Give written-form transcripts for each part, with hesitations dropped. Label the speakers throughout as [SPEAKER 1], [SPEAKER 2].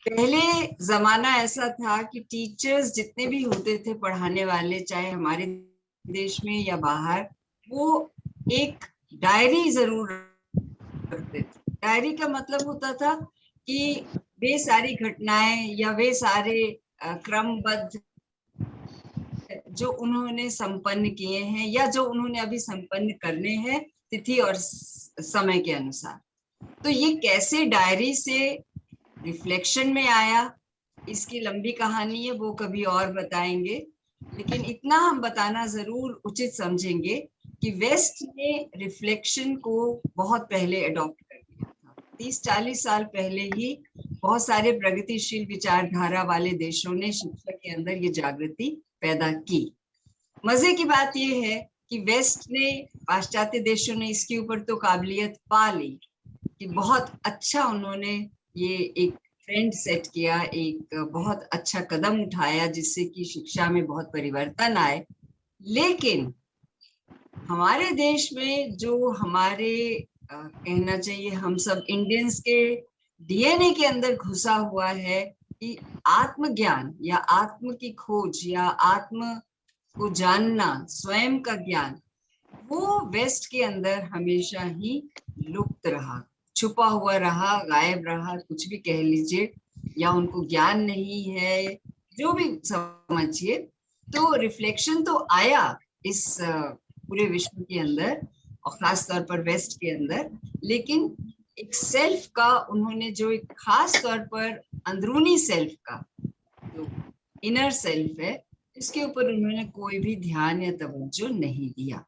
[SPEAKER 1] पहले जमाना ऐसा था कि टीचर्स जितने भी होते थे पढ़ाने वाले, चाहे हमारे देश में या बाहर, वो एक डायरी जरूर रखते थे। डायरी का मतलब होता था कि वे सारी घटनाएं या वे सारे क्रमबद्ध जो उन्होंने संपन्न किए हैं या जो उन्होंने अभी संपन्न करने हैं, तिथि और समय के अनुसार। तो ये कैसे डायरी से रिफ्लेक्शन में आया, इसकी लंबी कहानी है, वो कभी और बताएंगे। लेकिन इतना हम बताना जरूर उचित समझेंगे कि वेस्ट ने रिफ्लेक्शन को बहुत पहले अडॉप्ट कर लिया था। 30-40 साल पहले ही बहुत सारे प्रगतिशील विचारधारा वाले देशों ने शिक्षा के अंदर ये जागृति पैदा की। मजे की बात यह है कि वेस्ट ने, पाश्चात्य देशों ने इसके ऊपर तो काबिलियत पा ली कि बहुत अच्छा उन्होंने ये एक ट्रेंड सेट किया, एक बहुत अच्छा कदम उठाया जिससे कि शिक्षा में बहुत परिवर्तन आए। लेकिन हमारे देश में जो हमारे कहना चाहिए हम सब इंडियंस के डीएनए के अंदर घुसा हुआ है कि आत्मज्ञान या आत्म की खोज या आत्म को जानना, स्वयं का ज्ञान, वो वेस्ट के अंदर हमेशा ही लुप्त रहा, छुपा हुआ रहा, गायब रहा, कुछ भी कह लीजिए, या उनको ज्ञान नहीं है, जो भी समझिए। तो रिफ्लेक्शन तो आया इस पूरे विश्व के अंदर और खास तौर पर वेस्ट के अंदर, लेकिन एक सेल्फ का उन्होंने जो एक खास तौर पर अंदरूनी सेल्फ का जो इनर सेल्फ है, इसके ऊपर उन्होंने कोई भी ध्यान या तवज्जो नहीं दिया।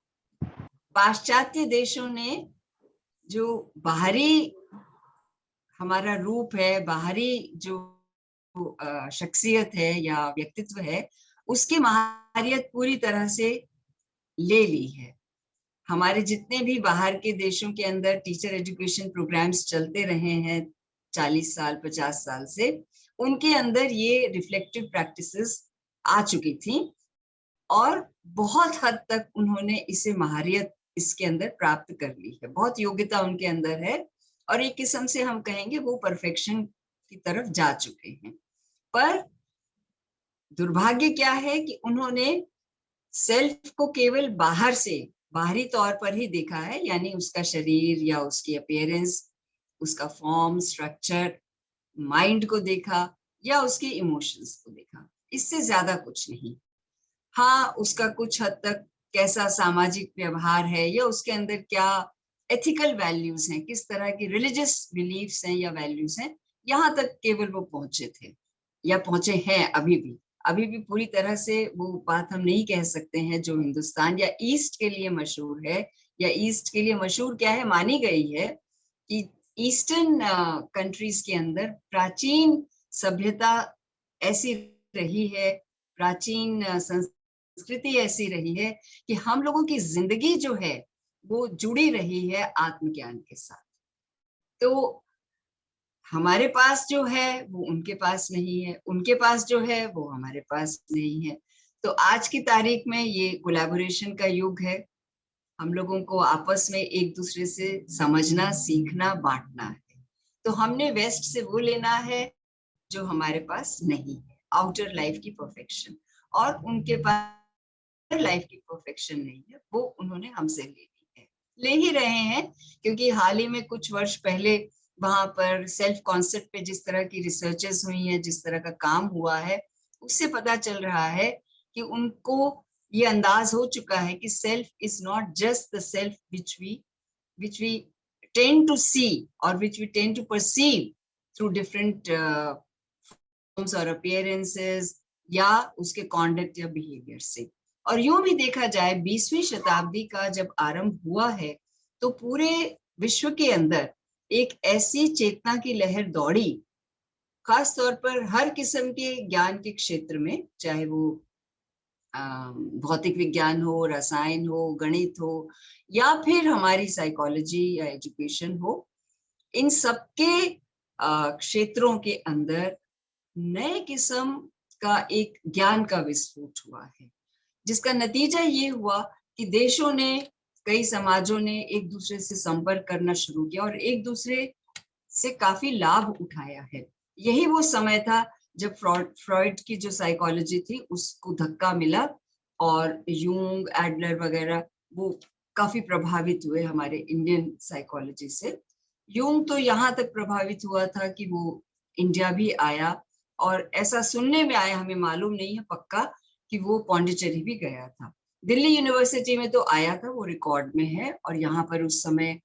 [SPEAKER 1] पाश्चात्य देशों ने जो बाहरी हमारा रूप है, बाहरी जो शख्सियत है या व्यक्तित्व है, उसकी माहिरियत पूरी तरह से ले ली है। हमारे जितने भी बाहर के देशों के अंदर टीचर एजुकेशन प्रोग्राम्स चलते रहे हैं 40 साल 50 साल से, उनके अंदर ये रिफ्लेक्टिव प्रैक्टिसेस आ चुकी थी और बहुत हद तक उन्होंने इसे महारियत इसके अंदर प्राप्त कर ली है, बहुत योग्यता उनके अंदर है और एक किस्म से हम कहेंगे वो परफेक्शन की तरफ जा चुके हैं। पर दुर्भाग्य क्या है कि उन्होंने सेल्फ को केवल बाहर से, बाहरी तौर पर ही देखा है, यानी उसका शरीर या उसकी अपीयरेंस, उसका फॉर्म स्ट्रक्चर, माइंड को देखा या उसके इमोशंस को देखा, इससे ज्यादा कुछ नहीं। हाँ, उसका कुछ हद तक कैसा सामाजिक व्यवहार है या उसके अंदर क्या एथिकल वैल्यूज हैं, किस तरह की रिलीजियस बिलीफ्स हैं या वैल्यूज हैं, यहाँ तक केवल वो पहुंचे थे या पहुंचे हैं। अभी भी पूरी तरह से वो बात हम नहीं कह सकते हैं जो हिंदुस्तान या ईस्ट के लिए मशहूर है, या ईस्ट के लिए मशहूर क्या है, मानी गई है कि ईस्टर्न कंट्रीज के अंदर प्राचीन सभ्यता ऐसी रही है, प्राचीन संस्कृति ऐसी रही है कि हम लोगों की जिंदगी जो है वो जुड़ी रही है आत्मज्ञान के साथ। तो हमारे पास जो है वो उनके पास नहीं है, उनके पास जो है वो हमारे पास नहीं है। तो आज की तारीख में ये कोलैबोरेशन का युग है, हम लोगों को आपस में एक दूसरे से समझना, सीखना, बांटना है। तो हमने वेस्ट से वो लेना है जो हमारे पास नहीं है, आउटर लाइफ की परफेक्शन, और उनके पास लाइफ की परफेक्शन नहीं है, वो उन्होंने हमसे ले ली है, ले ही रहे हैं। क्योंकि हाल ही में कुछ वर्ष पहले वहां पर सेल्फ कॉन्सेप्ट पे जिस तरह की रिसर्चेस हुई हैं, जिस तरह का काम हुआ है, उससे पता चल रहा है कि उनको ये अंदाज हो चुका है कि self is not just the self which we tend to see or which we tend to perceive through different forms or appearances या उसके conduct या behavior से। और यूं भी देखा जाए 20वीं शताब्दी का जब आरंभ हुआ है तो पूरे विश्व के अंदर एक ऐसी चेतना की लहर दौड़ी, खास तौर पर हर किस्म के ज्ञान के क्षेत्र में, चाहे वो भौतिक विज्ञान हो, रसायन हो, गणित हो, या फिर हमारी साइकोलॉजी या एजुकेशन हो, इन सबके क्षेत्रों के अंदर नए किस्म का एक ज्ञान का विस्फोट हुआ है, जिसका नतीजा ये हुआ कि देशों ने, कई समाजों ने एक दूसरे से संपर्क करना शुरू किया और एक दूसरे से काफी लाभ उठाया है। यही वो समय था जब फ्रॉइड की जो साइकोलॉजी थी उसको धक्का मिला और यूंग, एडलर वगैरह वो काफी प्रभावित हुए हमारे इंडियन साइकोलॉजी से। यूंग तो यहाँ तक प्रभावित हुआ था कि वो इंडिया भी आया, और ऐसा सुनने में आया, हमें मालूम नहीं है पक्का, कि वो पौंडीचेरी भी गया था। दिल्ली यूनिवर्सिटी में तो आया था, वो रिकॉर्ड में है। और यहाँ पर उस समय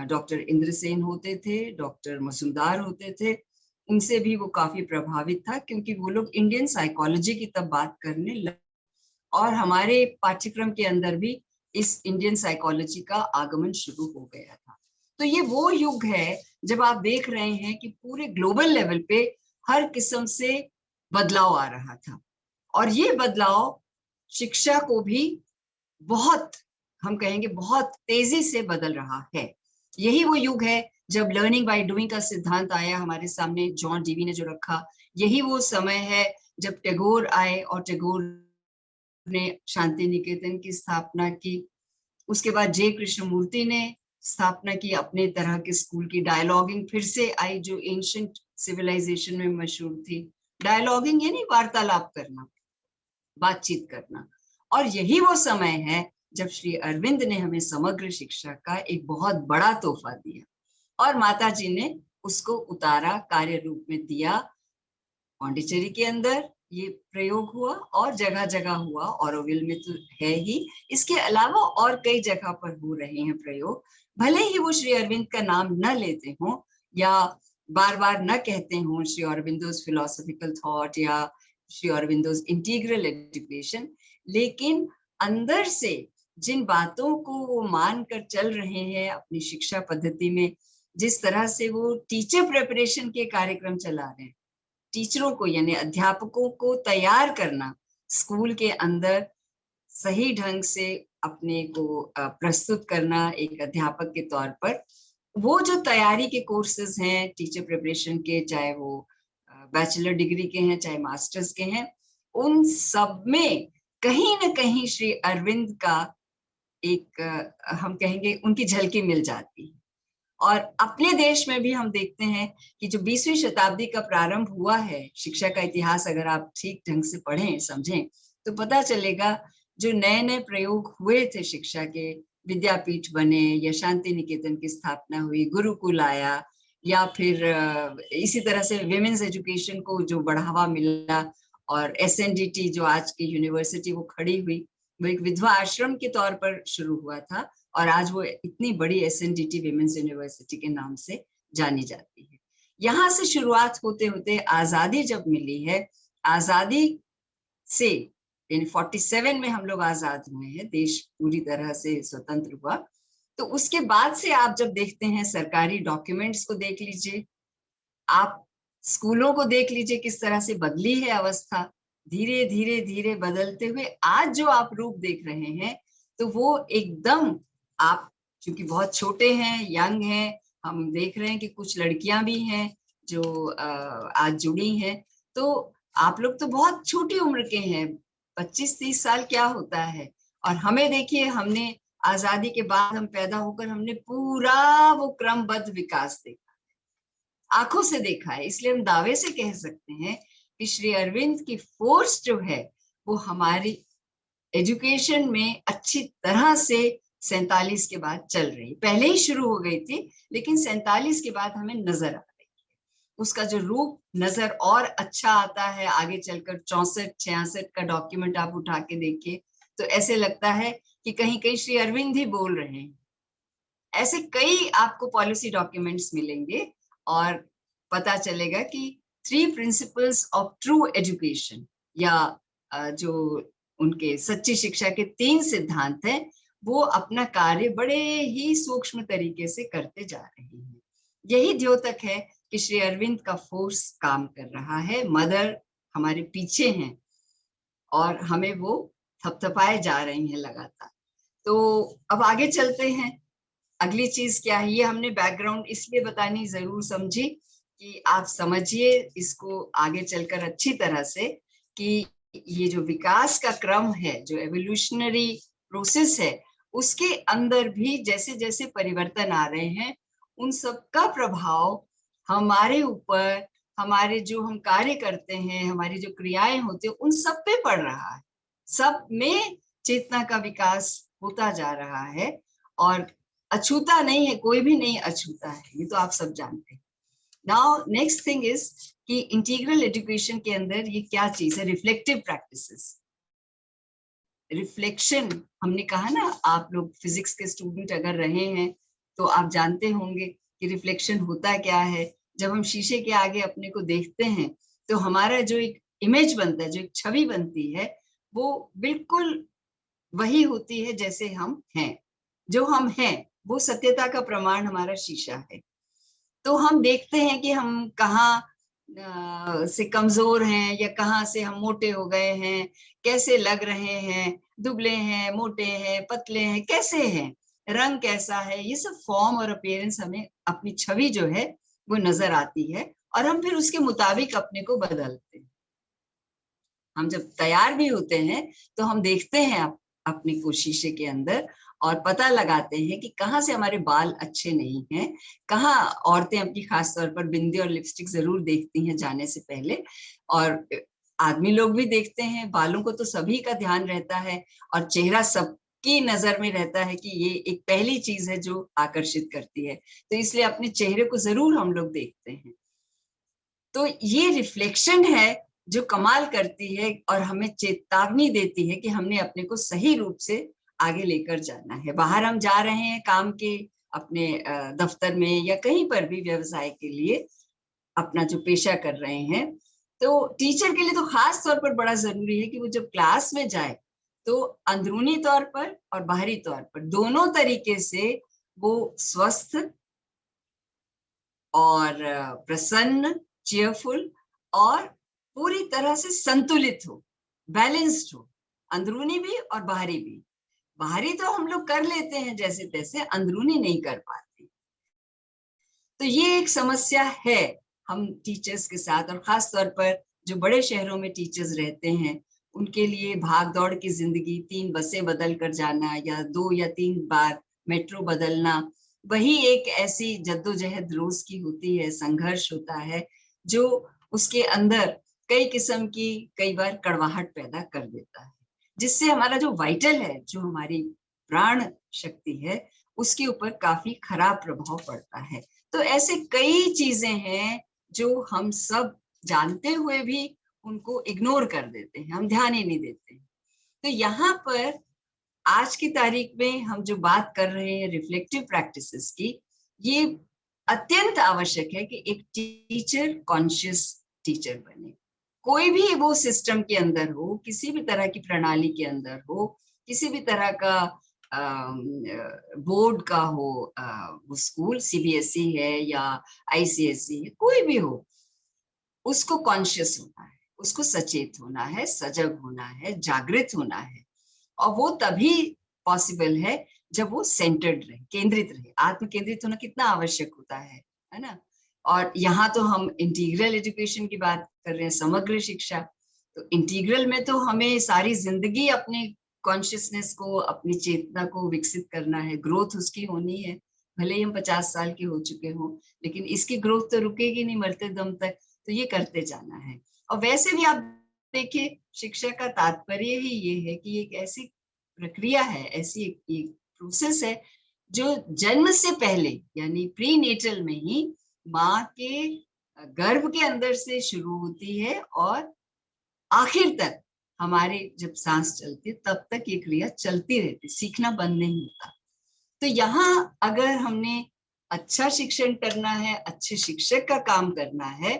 [SPEAKER 1] डॉक्टर इंद्रसेन होते थे, डॉक्टर मसूमदार होते थे, उनसे भी वो काफी प्रभावित था, क्योंकि वो लोग इंडियन साइकोलॉजी की तब बात करने लगे और हमारे पाठ्यक्रम के अंदर भी इस इंडियन साइकोलॉजी का आगमन शुरू हो गया था। तो ये वो युग है जब आप देख रहे हैं कि पूरे ग्लोबल लेवल पे हर किस्म से बदलाव आ रहा था, और ये बदलाव शिक्षा को भी बहुत, हम कहेंगे बहुत तेजी से बदल रहा है। यही वो युग है जब लर्निंग बाय डूइंग का सिद्धांत आया हमारे सामने, जॉन डीवी ने जो रखा। यही वो समय है जब टैगोर आए और टैगोर ने शांति निकेतन की स्थापना की। उसके बाद जे कृष्णमूर्ति ने स्थापना की अपने तरह के स्कूल की। डायलॉगिंग फिर से आई जो एंशिएंट सिविलाइजेशन में मशहूर थी। डायलॉगिंग यानी वार्तालाप करना, बातचीत करना। और यही वो समय है जब श्री अरविंद ने हमें समग्र शिक्षा का एक बहुत बड़ा तोहफा दिया, और माता जी ने उसको उतारा, कार्य रूप में दिया। पौंडीचेरी के अंदर ये प्रयोग हुआ और जगह जगह हुआ, ऑरोविल में तो है ही, इसके अलावा और कई जगह पर हो रहे हैं प्रयोग। भले ही वो श्री अरविंद का नाम न लेते हों या बार बार न कहते हों श्री अरविंदोज फिलोसॉफिकल थॉट या श्री अरविंदोज इंटीग्रल एजुकेशन, लेकिन अंदर से जिन बातों को वो मान कर चल रहे हैं अपनी शिक्षा पद्धति में, जिस तरह से वो टीचर प्रिपरेशन के कार्यक्रम चला रहे हैं, टीचरों को यानी अध्यापकों को तैयार करना, स्कूल के अंदर सही ढंग से अपने को प्रस्तुत करना एक अध्यापक के तौर पर, वो जो तैयारी के कोर्सेज हैं टीचर प्रिपरेशन के, चाहे वो बैचलर डिग्री के हैं चाहे मास्टर्स के हैं, उन सब में कहीं ना कहीं श्री अरविंद का एक हम कहेंगे उनकी झलकी मिल जाती है। और अपने देश में भी हम देखते हैं कि जो 20वीं शताब्दी का प्रारंभ हुआ है, शिक्षा का इतिहास अगर आप ठीक ढंग से पढ़ें समझें तो पता चलेगा, जो नए नए प्रयोग हुए थे शिक्षा के, विद्यापीठ बने या शांति निकेतन की स्थापना हुई, गुरुकुल आया, या फिर इसी तरह से विमेन्स एजुकेशन को जो बढ़ावा मिला, और एसएनडीटी जो आज की यूनिवर्सिटी वो खड़ी हुई, वो एक विधवा आश्रम के तौर पर शुरू हुआ था, और आज वो इतनी बड़ी एसएनडीटी विमेन्स यूनिवर्सिटी के नाम से जानी जाती है। यहाँ से शुरुआत होते होते आजादी जब मिली है, आजादी से यानी 47 में हम लोग आजाद हुए हैं, देश पूरी तरह से स्वतंत्र हुआ, तो उसके बाद से आप जब देखते हैं सरकारी डॉक्यूमेंट्स को देख लीजिए, आप स्कूलों को देख लीजिए, किस तरह से बदली है अवस्था, धीरे धीरे धीरे बदलते हुए आज जो आप रूप देख रहे हैं, तो वो एकदम, आप चूंकि बहुत छोटे हैं, यंग हैं, हम देख रहे हैं कि कुछ लड़कियां भी हैं जो आज जुड़ी हैं, तो आप लोग तो बहुत छोटी उम्र के हैं, 25-30 साल क्या होता है। और हमें देखिए, हमने आजादी के बाद हम पैदा होकर हमने पूरा वो क्रमबद्ध विकास देखा, आंखों से देखा है। इसलिए हम दावे से कह सकते हैं कि श्री अरविंद की फोर्स जो है वो हमारी एजुकेशन में अच्छी तरह से 47 के बाद चल रही, पहले ही शुरू हो गई थी लेकिन 47 के बाद हमें नजर आ रही है। उसका जो रूप नजर और अच्छा आता है आगे चलकर, 64-66 का डॉक्यूमेंट आप उठा के देखिए तो ऐसे लगता है कि कहीं कहीं श्री अरविंद ही बोल रहे हैं। ऐसे कई आपको पॉलिसी डॉक्यूमेंट्स मिलेंगे और पता चलेगा कि 3 प्रिंसिपल्स ऑफ ट्रू एजुकेशन, या जो उनके सच्ची शिक्षा के 3 सिद्धांत हैं, वो अपना कार्य बड़े ही सूक्ष्म तरीके से करते जा रहे हैं। यही द्योतक है कि श्री अरविंद का फोर्स काम कर रहा है, मदर हमारे पीछे हैं और हमें वो थपथपाए जा रही हैं लगातार। तो अब आगे चलते हैं, अगली चीज क्या है, ये हमने बैकग्राउंड इसलिए बतानी जरूर समझी कि आप समझिए इसको आगे चलकर अच्छी तरह से, कि ये जो विकास का क्रम है, जो एवोल्यूशनरी प्रोसेस है, उसके अंदर भी जैसे जैसे परिवर्तन आ रहे हैं, उन सब का प्रभाव हमारे ऊपर हमारे जो हम कार्य करते हैं, हमारी जो क्रियाएं होती है, उन सब पे पड़ रहा है। सब में चेतना का विकास होता जा रहा है और अछूता नहीं है, कोई भी नहीं अछूता है, ये तो आप सब जानते हैं। नाउ नेक्स्ट थिंग इज कि इंटीग्रल एजुकेशन के अंदर ये क्या चीज है, रिफ्लेक्टिव प्रैक्टिसेस। रिफ्लेक्शन, हमने कहा ना, आप लोग फिजिक्स के स्टूडेंट अगर रहे हैं तो आप जानते होंगे कि रिफ्लेक्शन होता क्या है। जब हम शीशे के आगे अपने को देखते हैं तो हमारा जो एक इमेज बनता है, जो एक छवि बनती है, वो बिल्कुल वही होती है जैसे हम हैं। जो हम हैं वो सत्यता का प्रमाण हमारा शीशा है। तो हम देखते हैं कि हम कहाँ से कमजोर हैं या कहाँ से हम मोटे हो गए हैं, कैसे लग रहे हैं, दुबले हैं, मोटे हैं, पतले हैं, कैसे हैं, रंग कैसा है, ये सब फॉर्म और अपीयरेंस हमें, अपनी छवि जो है वो नजर आती है और हम फिर उसके मुताबिक अपने को बदलते हैं। हम जब तैयार भी होते हैं तो हम देखते हैं अपनी को शीशे के अंदर और पता लगाते हैं कि कहाँ से हमारे बाल अच्छे नहीं हैं। कहाँ औरतें अपनी खास तौर पर बिंदी और लिपस्टिक जरूर देखती हैं जाने से पहले, और आदमी लोग भी देखते हैं। बालों को तो सभी का ध्यान रहता है और चेहरा सबकी नजर में रहता है कि ये एक पहली चीज है जो आकर्षित करती है, तो इसलिए अपने चेहरे को जरूर हम लोग देखते हैं। तो ये रिफ्लेक्शन है जो कमाल करती है और हमें चेतावनी देती है कि हमने अपने को सही रूप से आगे लेकर जाना है। बाहर हम जा रहे हैं काम के, अपने दफ्तर में या कहीं पर भी व्यवसाय के लिए अपना जो पेशा कर रहे हैं, तो टीचर के लिए तो खास तौर पर बड़ा जरूरी है कि वो जब क्लास में जाए तो अंदरूनी तौर पर और बाहरी तौर पर दोनों तरीके से वो स्वस्थ और प्रसन्न, चेयरफुल और पूरी तरह से संतुलित हो, बैलेंस्ड हो, अंदरूनी भी और बाहरी भी। बाहरी तो हम लोग कर लेते हैं जैसे तैसे, अंदरूनी नहीं कर पाते। तो ये एक समस्या है हम टीचर्स के साथ, और खास तौर पर जो बड़े शहरों में टीचर्स रहते हैं उनके लिए भाग दौड़ की जिंदगी, 3 बसें बदल कर जाना या 2 या 3 बार मेट्रो बदलना, वही एक ऐसी जद्दोजहद रोज की होती है, संघर्ष होता है जो उसके अंदर कई किस्म की कई बार कड़वाहट पैदा कर देता है, जिससे हमारा जो वाइटल है, जो हमारी प्राण शक्ति है, उसके ऊपर काफी खराब प्रभाव पड़ता है। तो ऐसे कई चीजें हैं जो हम सब जानते हुए भी उनको इग्नोर कर देते हैं, हम ध्यान ही नहीं देते। तो यहाँ पर आज की तारीख में हम जो बात कर रहे हैं रिफ्लेक्टिव प्रैक्टिसेस की, ये अत्यंत आवश्यक है कि एक टीचर कॉन्शियस टीचर बने। कोई भी वो सिस्टम के अंदर हो, किसी भी तरह की प्रणाली के अंदर हो, किसी भी तरह का बोर्ड का हो, वो स्कूल सीबीएसई है या आईसीएसई है, कोई भी हो, उसको कॉन्शियस होना है, उसको सचेत होना है, सजग होना है, जागृत होना है। और वो तभी पॉसिबल है जब वो सेंटर्ड रहे, केंद्रित रहे। आत्म केंद्रित होना कितना आवश्यक होता है ना। और यहाँ तो हम इंटीग्रल एजुकेशन की बात कर रहे हैं, समग्र शिक्षा। तो इंटीग्रल में तो हमें सारी जिंदगी अपने कॉन्शियसनेस को, अपनी चेतना को विकसित करना है, ग्रोथ उसकी होनी है। भले ही हम 50 साल के हो चुके हों, लेकिन इसकी ग्रोथ तो रुकेगी नहीं मरते दम तक, तो ये करते जाना है। और वैसे भी आप देखिए, शिक्षा का तात्पर्य ही ये है कि एक ऐसी प्रक्रिया है, ऐसी एक प्रोसेस है जो जन्म से पहले यानी प्री नेटल में ही माँ के गर्भ के अंदर से शुरू होती है और आखिर तक हमारे जब सांस चलती है तब तक ये क्रिया चलती रहती, सीखना बंद नहीं होता। तो यहाँ अगर हमने अच्छा शिक्षण करना है, अच्छे शिक्षक का काम करना है,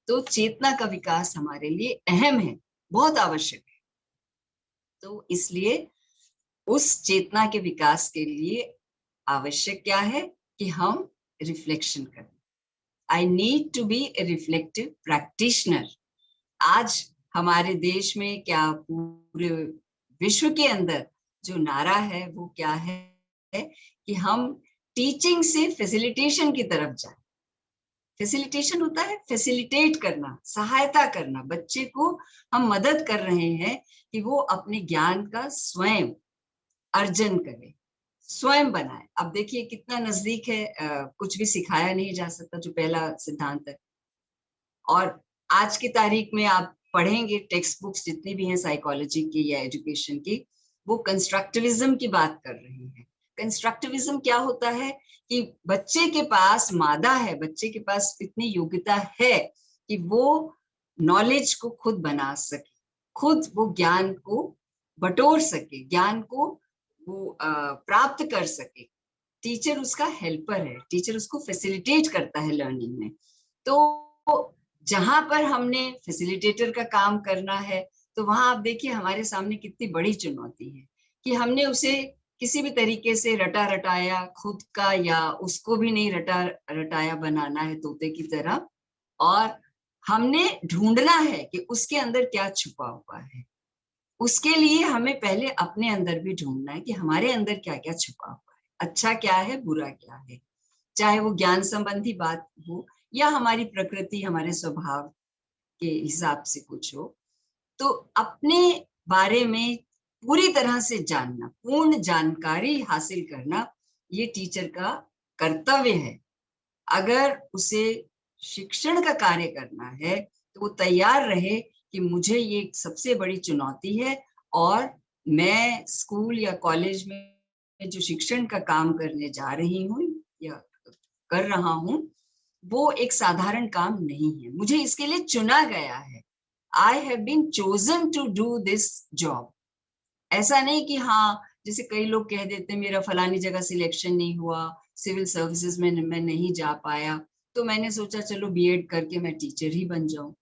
[SPEAKER 1] तो चेतना का विकास हमारे लिए अहम है, बहुत आवश्यक है। तो इसलिए उस चेतना के विकास के लिए आवश्यक क्या है कि हम रिफ्लेक्शन करें। I need to be a reflective practitioner. आज हमारे देश में, क्या पूरे विश्व के अंदर जो नारा है वो क्या है कि हम टीचिंग से फैसिलिटेशन की तरफ जाए। फैसिलिटेशन होता है फैसिलिटेट करना, सहायता करना, बच्चे को हम मदद कर रहे हैं कि वो अपने ज्ञान का स्वयं अर्जन करे, स्वयं बनाए। अब देखिए कितना नजदीक है, कुछ भी सिखाया नहीं जा सकता, जो पहला सिद्धांत है। और आज की तारीख में आप पढ़ेंगे टेक्स्ट बुक्स जितनी भी हैं साइकोलॉजी की या एजुकेशन की, वो कंस्ट्रक्टिविज्म की बात कर रही है। कंस्ट्रक्टिविज्म क्या होता है कि बच्चे के पास मादा है, बच्चे के पास इतनी योग्यता है कि वो नॉलेज को खुद बना सके, खुद वो ज्ञान को बटोर सके, ज्ञान को वो प्राप्त कर सके। टीचर उसका हेल्पर है, टीचर उसको फैसिलिटेट करता है लर्निंग में। तो जहां पर हमने फैसिलिटेटर का काम करना है, तो वहां आप देखिए हमारे सामने कितनी बड़ी चुनौती है कि हमने उसे किसी भी तरीके से रटा रटाया खुद का, या उसको भी नहीं रटा रटाया बनाना है तोते की तरह, और हमने ढूंढना है कि उसके अंदर क्या छुपा हुआ है। उसके लिए हमें पहले अपने अंदर भी ढूंढना है कि हमारे अंदर क्या क्या छुपा हुआ है, अच्छा क्या है, बुरा क्या है, चाहे वो ज्ञान संबंधी बात हो या हमारी प्रकृति, हमारे स्वभाव के हिसाब से कुछ हो। तो अपने बारे में पूरी तरह से जानना, पूर्ण जानकारी हासिल करना, ये टीचर का कर्तव्य है। अगर उसे शिक्षण का कार्य करना है तो वो तैयार रहे कि मुझे ये सबसे बड़ी चुनौती है, और मैं स्कूल या कॉलेज में जो शिक्षण का काम करने जा रही हूँ या कर रहा हूँ, वो एक साधारण काम नहीं है, मुझे इसके लिए चुना गया है। I have been chosen to do this job. ऐसा नहीं कि हाँ, जैसे कई लोग कह देते मेरा फलानी जगह सिलेक्शन नहीं हुआ, सिविल सर्विसेज में मैं नहीं जा पाया, तो मैंने सोचा चलो बीएड करके मैं टीचर ही बन जाऊं।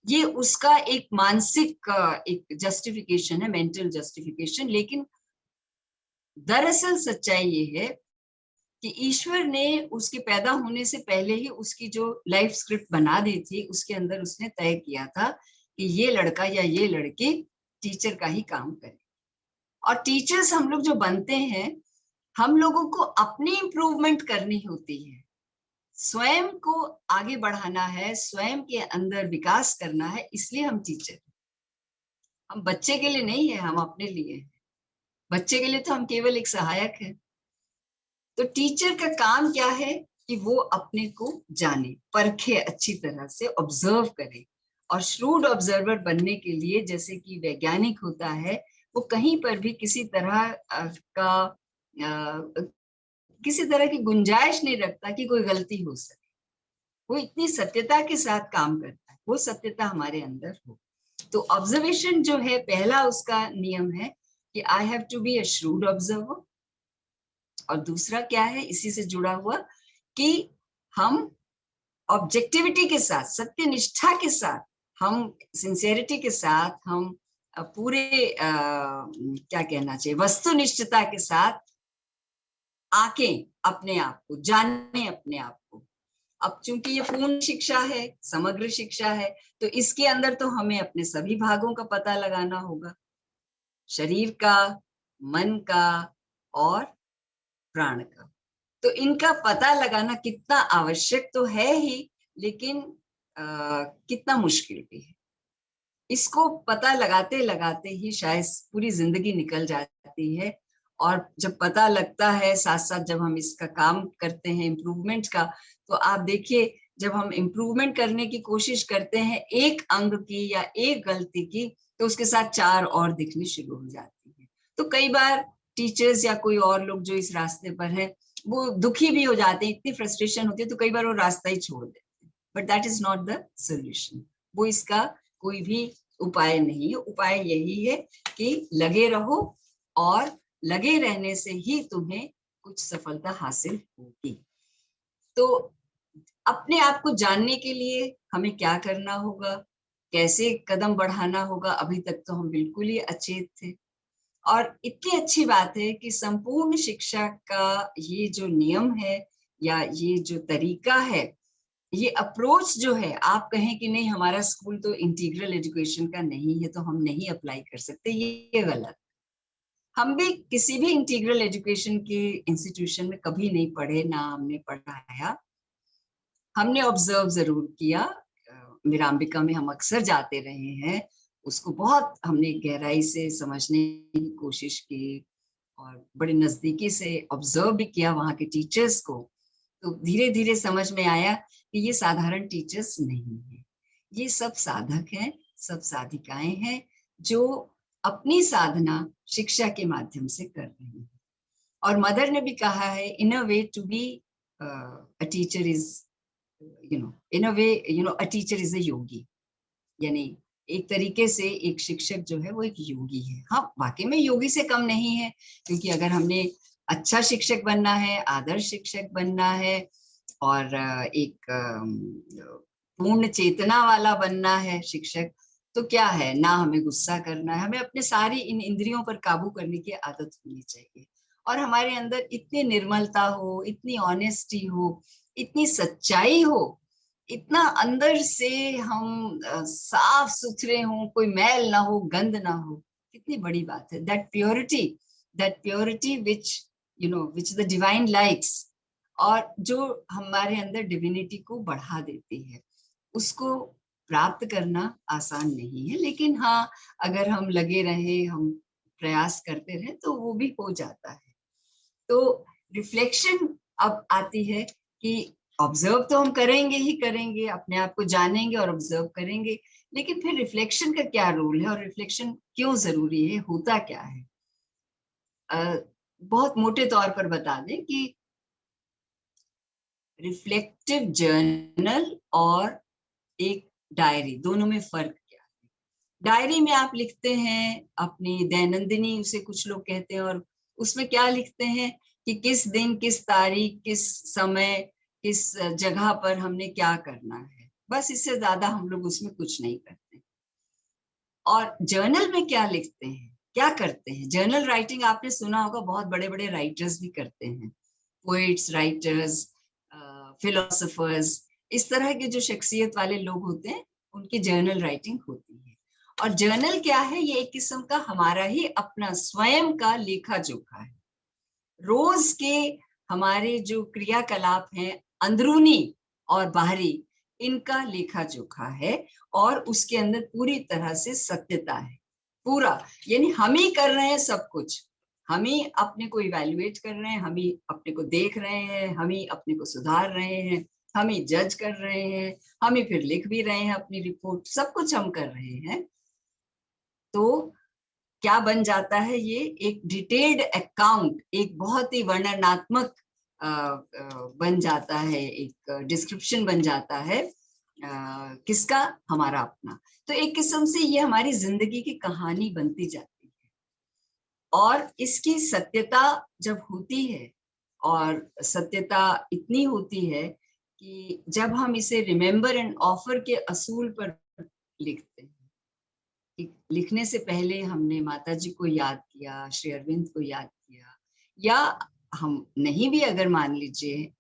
[SPEAKER 1] ये उसका एक मानसिक एक जस्टिफिकेशन है, मेंटल जस्टिफिकेशन। लेकिन दरअसल सच्चाई ये है कि ईश्वर ने उसके पैदा होने से पहले ही उसकी जो लाइफ स्क्रिप्ट बना दी थी, उसके अंदर उसने तय किया था कि ये लड़का या ये लड़की टीचर का ही काम करे। और टीचर्स हम लोग जो बनते हैं, हम लोगों को अपनी इम्प्रूवमेंट करनी होती है, स्वयं को आगे बढ़ाना है, स्वयं के अंदर विकास करना है, इसलिए हम टीचर। हम बच्चे के लिए नहीं है, हम अपने लिए हैं। बच्चे के लिए तो हम केवल एक सहायक है। तो टीचर का काम क्या है कि वो अपने को जाने, परखे, अच्छी तरह से ऑब्जर्व करे। और श्रूड ऑब्जर्वर बनने के लिए, जैसे कि वैज्ञानिक होता है, वो कहीं पर भी किसी तरह किसी तरह की गुंजाइश नहीं रखता कि कोई गलती हो सके। वो इतनी सत्यता के साथ काम करता है, वो सत्यता हमारे अंदर हो। तो ऑब्जर्वेशन जो है, पहला उसका नियम है कि I have to be a shrewd observer. और दूसरा क्या है इसी से जुड़ा हुआ, कि हम ऑब्जेक्टिविटी के साथ, सत्य निष्ठा के साथ, हम सिंसेरिटी के साथ, हम पूरे क्या कहना चाहिए, वस्तुनिष्ठता के साथ आके अपने आप को जाने, अपने आप को। अब चूंकि ये पूर्ण शिक्षा है, समग्र शिक्षा है, तो इसके अंदर तो हमें अपने सभी भागों का पता लगाना होगा, शरीर का, मन का और प्राण का। तो इनका पता लगाना कितना आवश्यक तो है ही, लेकिन कितना मुश्किल भी है। इसको पता लगाते लगाते ही शायद पूरी जिंदगी निकल जाती है। और जब पता लगता है, साथ साथ जब हम इसका काम करते हैं इम्प्रूवमेंट का, तो आप देखिए जब हम इम्प्रूवमेंट करने की कोशिश करते हैं एक अंग की या एक गलती की, तो उसके साथ चार और दिखनी शुरू हो जाती है। तो कई बार टीचर्स या कोई और लोग जो इस रास्ते पर है, वो दुखी भी हो जाते हैं, इतनी फ्रस्ट्रेशन होती है, तो कई बार वो रास्ता ही छोड़ देते हैं। But that is not the solution. वो इसका कोई भी उपाय नहीं है। उपाय यही है कि लगे रहो, और लगे रहने से ही तुम्हें कुछ सफलता हासिल होगी। तो अपने आप को जानने के लिए हमें क्या करना होगा, कैसे कदम बढ़ाना होगा, अभी तक तो हम बिल्कुल ही अचेत थे। और इतनी अच्छी बात है कि संपूर्ण शिक्षा का ये जो नियम है या ये जो तरीका है, ये अप्रोच जो है, आप कहें कि नहीं हमारा स्कूल तो इंटीग्रल एजुकेशन का नहीं है तो हम नहीं अप्लाई कर सकते, ये गलत। हम भी किसी भी इंटीग्रल एजुकेशन के इंस्टीट्यूशन में कभी नहीं पढ़े, ना हमने पढ़ाया। हमने ऑब्जर्व जरूर किया, मीरांबिका में हम अक्सर जाते रहे हैं, उसको बहुत हमने गहराई से समझने की कोशिश की और बड़े नजदीकी से ऑब्जर्व भी किया वहाँ के टीचर्स को। तो धीरे धीरे समझ में आया कि ये साधारण टीचर्स नहीं है, ये सब साधक हैं, सब साधिकाएं हैं जो अपनी साधना शिक्षा के माध्यम से कर रही हैं। और मदर ने भी कहा है, in a way to be a teacher is, in a way, a teacher is a yogi. यानी एक तरीके से एक शिक्षक जो है वो एक योगी है। हाँ, वाकई में योगी से कम नहीं है, क्योंकि अगर हमने अच्छा शिक्षक बनना है, आदर्श शिक्षक बनना है, और एक पूर्ण चेतना वाला बनना है शिक्षक, तो क्या है, ना हमें गुस्सा करना है, हमें अपने सारी इन इंद्रियों पर काबू करने की आदत होनी चाहिए, और हमारे अंदर इतनी निर्मलता हो, इतनी ऑनेस्टी हो, इतनी सच्चाई हो, इतना अंदर से हम साफ सुथरे हों, कोई मैल ना हो, गंद ना हो। कितनी बड़ी बात है, that purity which the divine likes, और जो हमारे अंदर डिविनिटी को बढ़ा देती है, उसको प्राप्त करना आसान नहीं है। लेकिन हाँ, अगर हम लगे रहे, हम प्रयास करते रहे, तो वो भी हो जाता है। तो रिफ्लेक्शन अब आती है कि ऑब्जर्व तो हम करेंगे ही करेंगे, अपने आप को जानेंगे और ऑब्जर्व करेंगे, लेकिन फिर रिफ्लेक्शन का क्या रोल है, और रिफ्लेक्शन क्यों जरूरी है, होता क्या है। बहुत मोटे तौर पर बता दें कि रिफ्लेक्टिव जर्नल और एक डायरी, दोनों में फर्क क्या है। डायरी में आप लिखते हैं अपनी दैनंदिनी, उसे कुछ लोग कहते हैं, और उसमें क्या लिखते हैं कि किस दिन, किस तारीख, किस समय, किस जगह पर हमने क्या करना है, बस इससे ज्यादा हम लोग उसमें कुछ नहीं करते। और जर्नल में क्या लिखते हैं, क्या करते हैं, जर्नल राइटिंग आपने सुना होगा, बहुत बड़े बड़े राइटर्स भी करते हैं, पोएट्स, राइटर्स, फिलोसोफर्स, इस तरह के जो शख्सियत वाले लोग होते हैं, उनकी जर्नल राइटिंग होती है। और जर्नल क्या है, ये एक किस्म का हमारा ही अपना स्वयं का लेखा जोखा है। रोज के हमारे जो क्रियाकलाप हैं, अंदरूनी और बाहरी, इनका लेखा जोखा है, और उसके अंदर पूरी तरह से सत्यता है, पूरा। यानी हम ही कर रहे हैं सब कुछ, हम ही अपने को इवैल्यूएट कर रहे हैं, हम ही अपने को देख रहे हैं, हम ही अपने को सुधार रहे हैं, हम ही जज कर रहे हैं, हम ही फिर लिख भी रहे हैं अपनी रिपोर्ट, सब कुछ हम कर रहे हैं। तो क्या बन जाता है, ये एक डिटेल्ड अकाउंट, एक बहुत ही वर्णनात्मक बन जाता है, एक डिस्क्रिप्शन बन जाता है, किसका, हमारा अपना। तो एक किस्म से ये हमारी जिंदगी की कहानी बनती जाती है, और इसकी सत्यता जब होती है, और सत्यता इतनी होती है कि जब हम इसे रिमेम्बर एंड ऑफर के असूल पर लिखते हैं, लिखने से पहले हमने माता जी को याद किया, श्री अरविंद को याद किया, या हम नहीं भी अगर मान लीजिए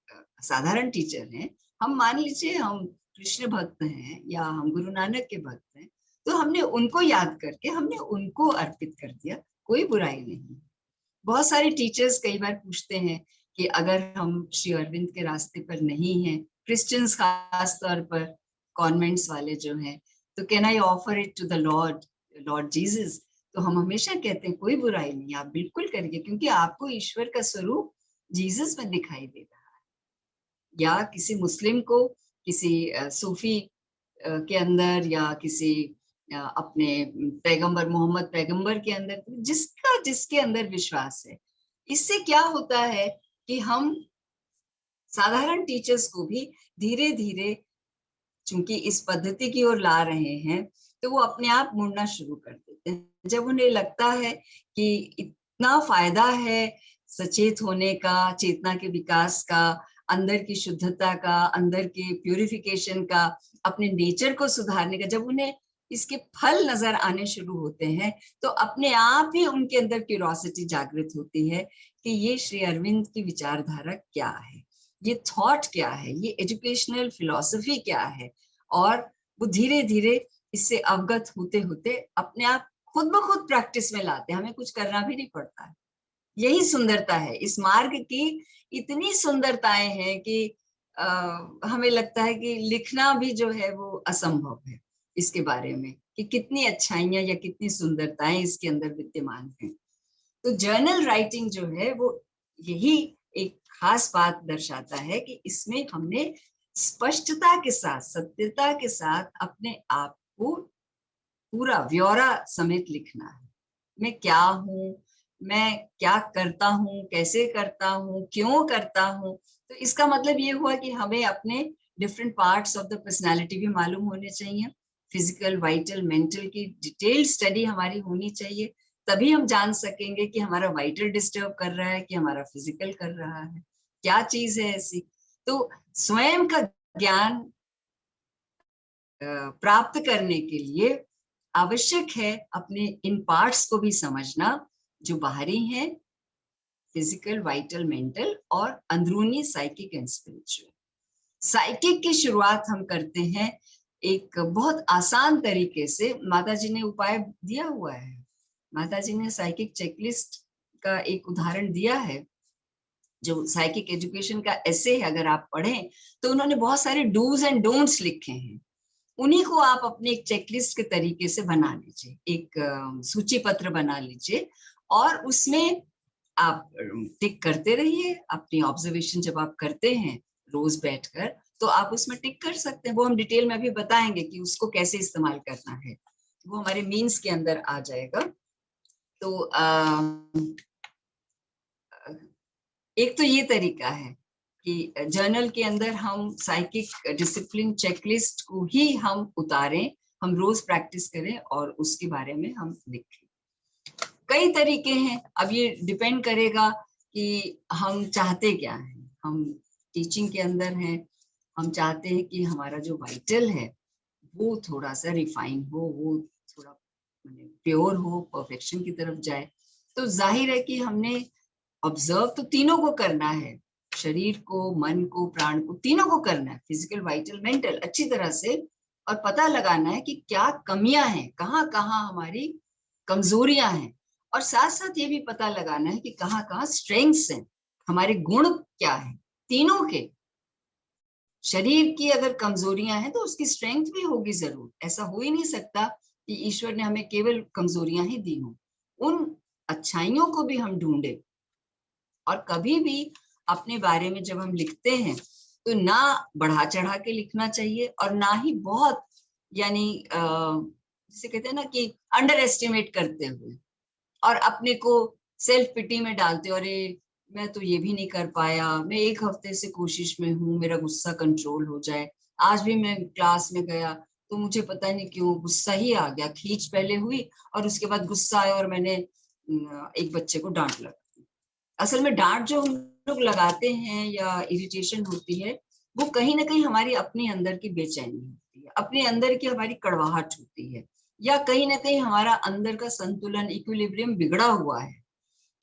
[SPEAKER 1] साधारण टीचर हैं, हम मान लीजिए हम कृष्ण भक्त हैं, या हम गुरु नानक के भक्त हैं, तो हमने उनको याद करके हमने उनको अर्पित कर दिया, कोई बुराई नहीं। बहुत सारे टीचर्स कई बार पूछते हैं कि अगर हम श्री अरविंद के रास्ते पर नहीं हैं, क्रिश्चियंस खास तौर पर, कॉन्वेंट्स वाले जो हैं, तो can I offer it to the lord Jesus. तो हम हमेशा कहते हैं कोई बुराई नहीं, आप बिल्कुल करिए, क्योंकि आपको ईश्वर का स्वरूप जीसस में दिखाई दे रहा है। या किसी मुस्लिम को किसी सूफी के अंदर, या किसी अपने पैगंबर मोहम्मद पैगंबर के अंदर, जिसका जिसके अंदर विश्वास है, इससे क्या होता है कि हम साधारण टीचर्स को भी धीरे धीरे, चूंकि इस पद्धति की ओर ला रहे हैं, तो वो अपने आप मुड़ना शुरू कर देते हैं। जब उन्हें लगता है कि इतना फायदा है सचेत होने का, चेतना के विकास का, अंदर की शुद्धता का, अंदर के प्यूरिफिकेशन का, अपने नेचर को सुधारने का, जब उन्हें इसके फल नजर आने शुरू होते हैं, तो अपने आप ही उनके अंदर क्यूरोसिटी जागृत होती है कि ये श्री अरविंद की विचारधारा क्या है, ये थॉट क्या है, ये एजुकेशनल फिलॉसफी क्या है। और वो धीरे धीरे इससे अवगत होते होते अपने आप खुद ब खुद प्रैक्टिस में लाते हैं, हमें कुछ करना भी नहीं पड़ता है। यही सुंदरता है इस मार्ग की, इतनी सुंदरताएं हैं कि हमें लगता है कि लिखना भी जो है वो असंभव है इसके बारे में, कि कितनी अच्छाइयां या कितनी सुंदरताएं इसके अंदर विद्यमान हैं। तो जर्नल राइटिंग जो है वो यही एक खास बात दर्शाता है कि इसमें हमने स्पष्टता के साथ, सत्यता के साथ अपने आप को पूरा ब्यौरा समेत लिखना है। मैं क्या हूँ, मैं क्या करता हूँ, कैसे करता हूँ, क्यों करता हूँ। तो इसका मतलब ये हुआ कि हमें अपने different parts of the personality भी मालूम होने चाहिए। फिजिकल, वाइटल, मेंटल की डिटेल स्टडी हमारी होनी चाहिए। तभी हम जान सकेंगे कि हमारा वाइटल डिस्टर्ब कर रहा है कि हमारा फिजिकल कर रहा है, क्या चीज है ऐसी। तो स्वयं का ज्ञान प्राप्त करने के लिए आवश्यक है अपने इन पार्ट्स को भी समझना, जो बाहरी हैं, फिजिकल, वाइटल, मेंटल, और अंदरूनी साइकिक एंड स्पिरिचुअल। साइकिक की शुरुआत हम करते हैं एक बहुत आसान तरीके से। माता जी ने उपाय दिया हुआ है। माता जी ने साइकिक चेकलिस्ट का एक उदाहरण दिया है, जो साइकिक एजुकेशन का एसे है। अगर आप पढ़ें तो उन्होंने बहुत सारे डूज एंड डोंट्स लिखे हैं। उन्हीं को आप अपने एक चेकलिस्ट के तरीके से बना लीजिए, एक सूची पत्र बना लीजिए, और उसमें आप टिक करते रहिए। अपनी ऑब्जर्वेशन जब आप करते हैं रोज बैठकर, तो आप उसमें टिक कर सकते हैं। वो हम डिटेल में अभी बताएंगे कि उसको कैसे इस्तेमाल करना है। वो हमारे मीन्स के अंदर आ जाएगा। तो एक तो ये तरीका है कि जर्नल के अंदर हम साइकिक डिसिप्लिन चेकलिस्ट को ही हम उतारें, हम रोज प्रैक्टिस करें और उसके बारे में हम लिखें। कई तरीके हैं। अब ये डिपेंड करेगा कि हम चाहते क्या हैं। हम टीचिंग के अंदर हैं, हम चाहते हैं कि हमारा जो वाइटल है वो थोड़ा सा रिफाइन हो, वो थोड़ा प्योर हो, परफेक्शन की तरफ जाए। तो जाहिर है कि हमने ऑब्जर्व तो तीनों को करना है, शरीर को, मन को, प्राण को, तीनों को करना है, फिजिकल, वाइटल, मेंटल, अच्छी तरह से। और पता लगाना है कि क्या कमियां हैं, कहाँ कहाँ हमारी कमजोरियां हैं। और साथ साथ ये भी पता लगाना है कि कहाँ कहाँ स्ट्रेंथ्स हैं, हमारे गुण क्या है। तीनों के, शरीर की अगर कमजोरियां हैं तो उसकी स्ट्रेंथ भी होगी जरूर। ऐसा हो ही नहीं सकता कि ईश्वर ने हमें केवल कमजोरियां ही दी हों। उन अच्छाइयों को भी हम ढूंढे। और कभी भी अपने बारे में जब हम लिखते हैं तो ना बढ़ा चढ़ा के लिखना चाहिए, और ना ही बहुत, यानी जिसे कहते हैं ना कि अंडर एस्टिमेट करते हुए और अपने को सेल्फ पिटी में डालते, अरे मैं तो ये भी नहीं कर पाया, मैं एक हफ्ते से कोशिश में हूँ मेरा गुस्सा कंट्रोल हो जाए। आज भी मैं क्लास में गया तो मुझे पता नहीं क्यों गुस्सा ही आ गया, खींच पहले हुई और उसके बाद गुस्सा आया और मैंने एक बच्चे को डांट लगा। असल में डांट जो हम लोग लगाते हैं या इरिटेशन होती है, वो कहीं ना कहीं हमारी अपने अंदर की बेचैनी होती है, अपने अंदर की हमारी कड़वाहट होती है, या कहीं ना कहीं हमारा अंदर का संतुलन, इक्विलिब्रियम बिगड़ा हुआ है।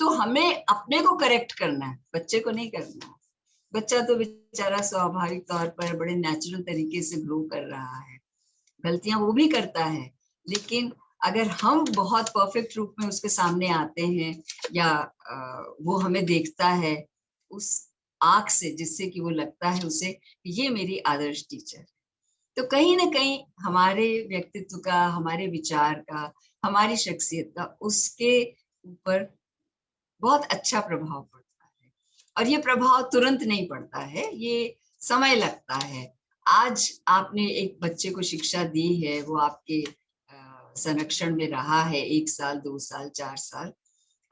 [SPEAKER 1] तो हमें अपने को करेक्ट करना है, बच्चे को नहीं करना है। बच्चा तो बेचारा स्वाभाविक तौर पर बड़े नेचुरल तरीके से ग्रो कर रहा है, गलतियां वो भी करता है। लेकिन अगर हम बहुत परफेक्ट रूप में उसके सामने आते हैं, या वो हमें देखता है उस आंख से जिससे कि वो लगता है उसे कि ये मेरी आदर्श टीचर, तो कहीं ना कहीं हमारे व्यक्तित्व का, हमारे विचार का, हमारी शख्सियत का उसके ऊपर बहुत अच्छा प्रभाव पड़ता है। और ये प्रभाव तुरंत नहीं पड़ता है, ये समय लगता है। आज आपने एक बच्चे को शिक्षा दी है, वो आपके संरक्षण में रहा है 1 साल, 2 साल, 4 साल,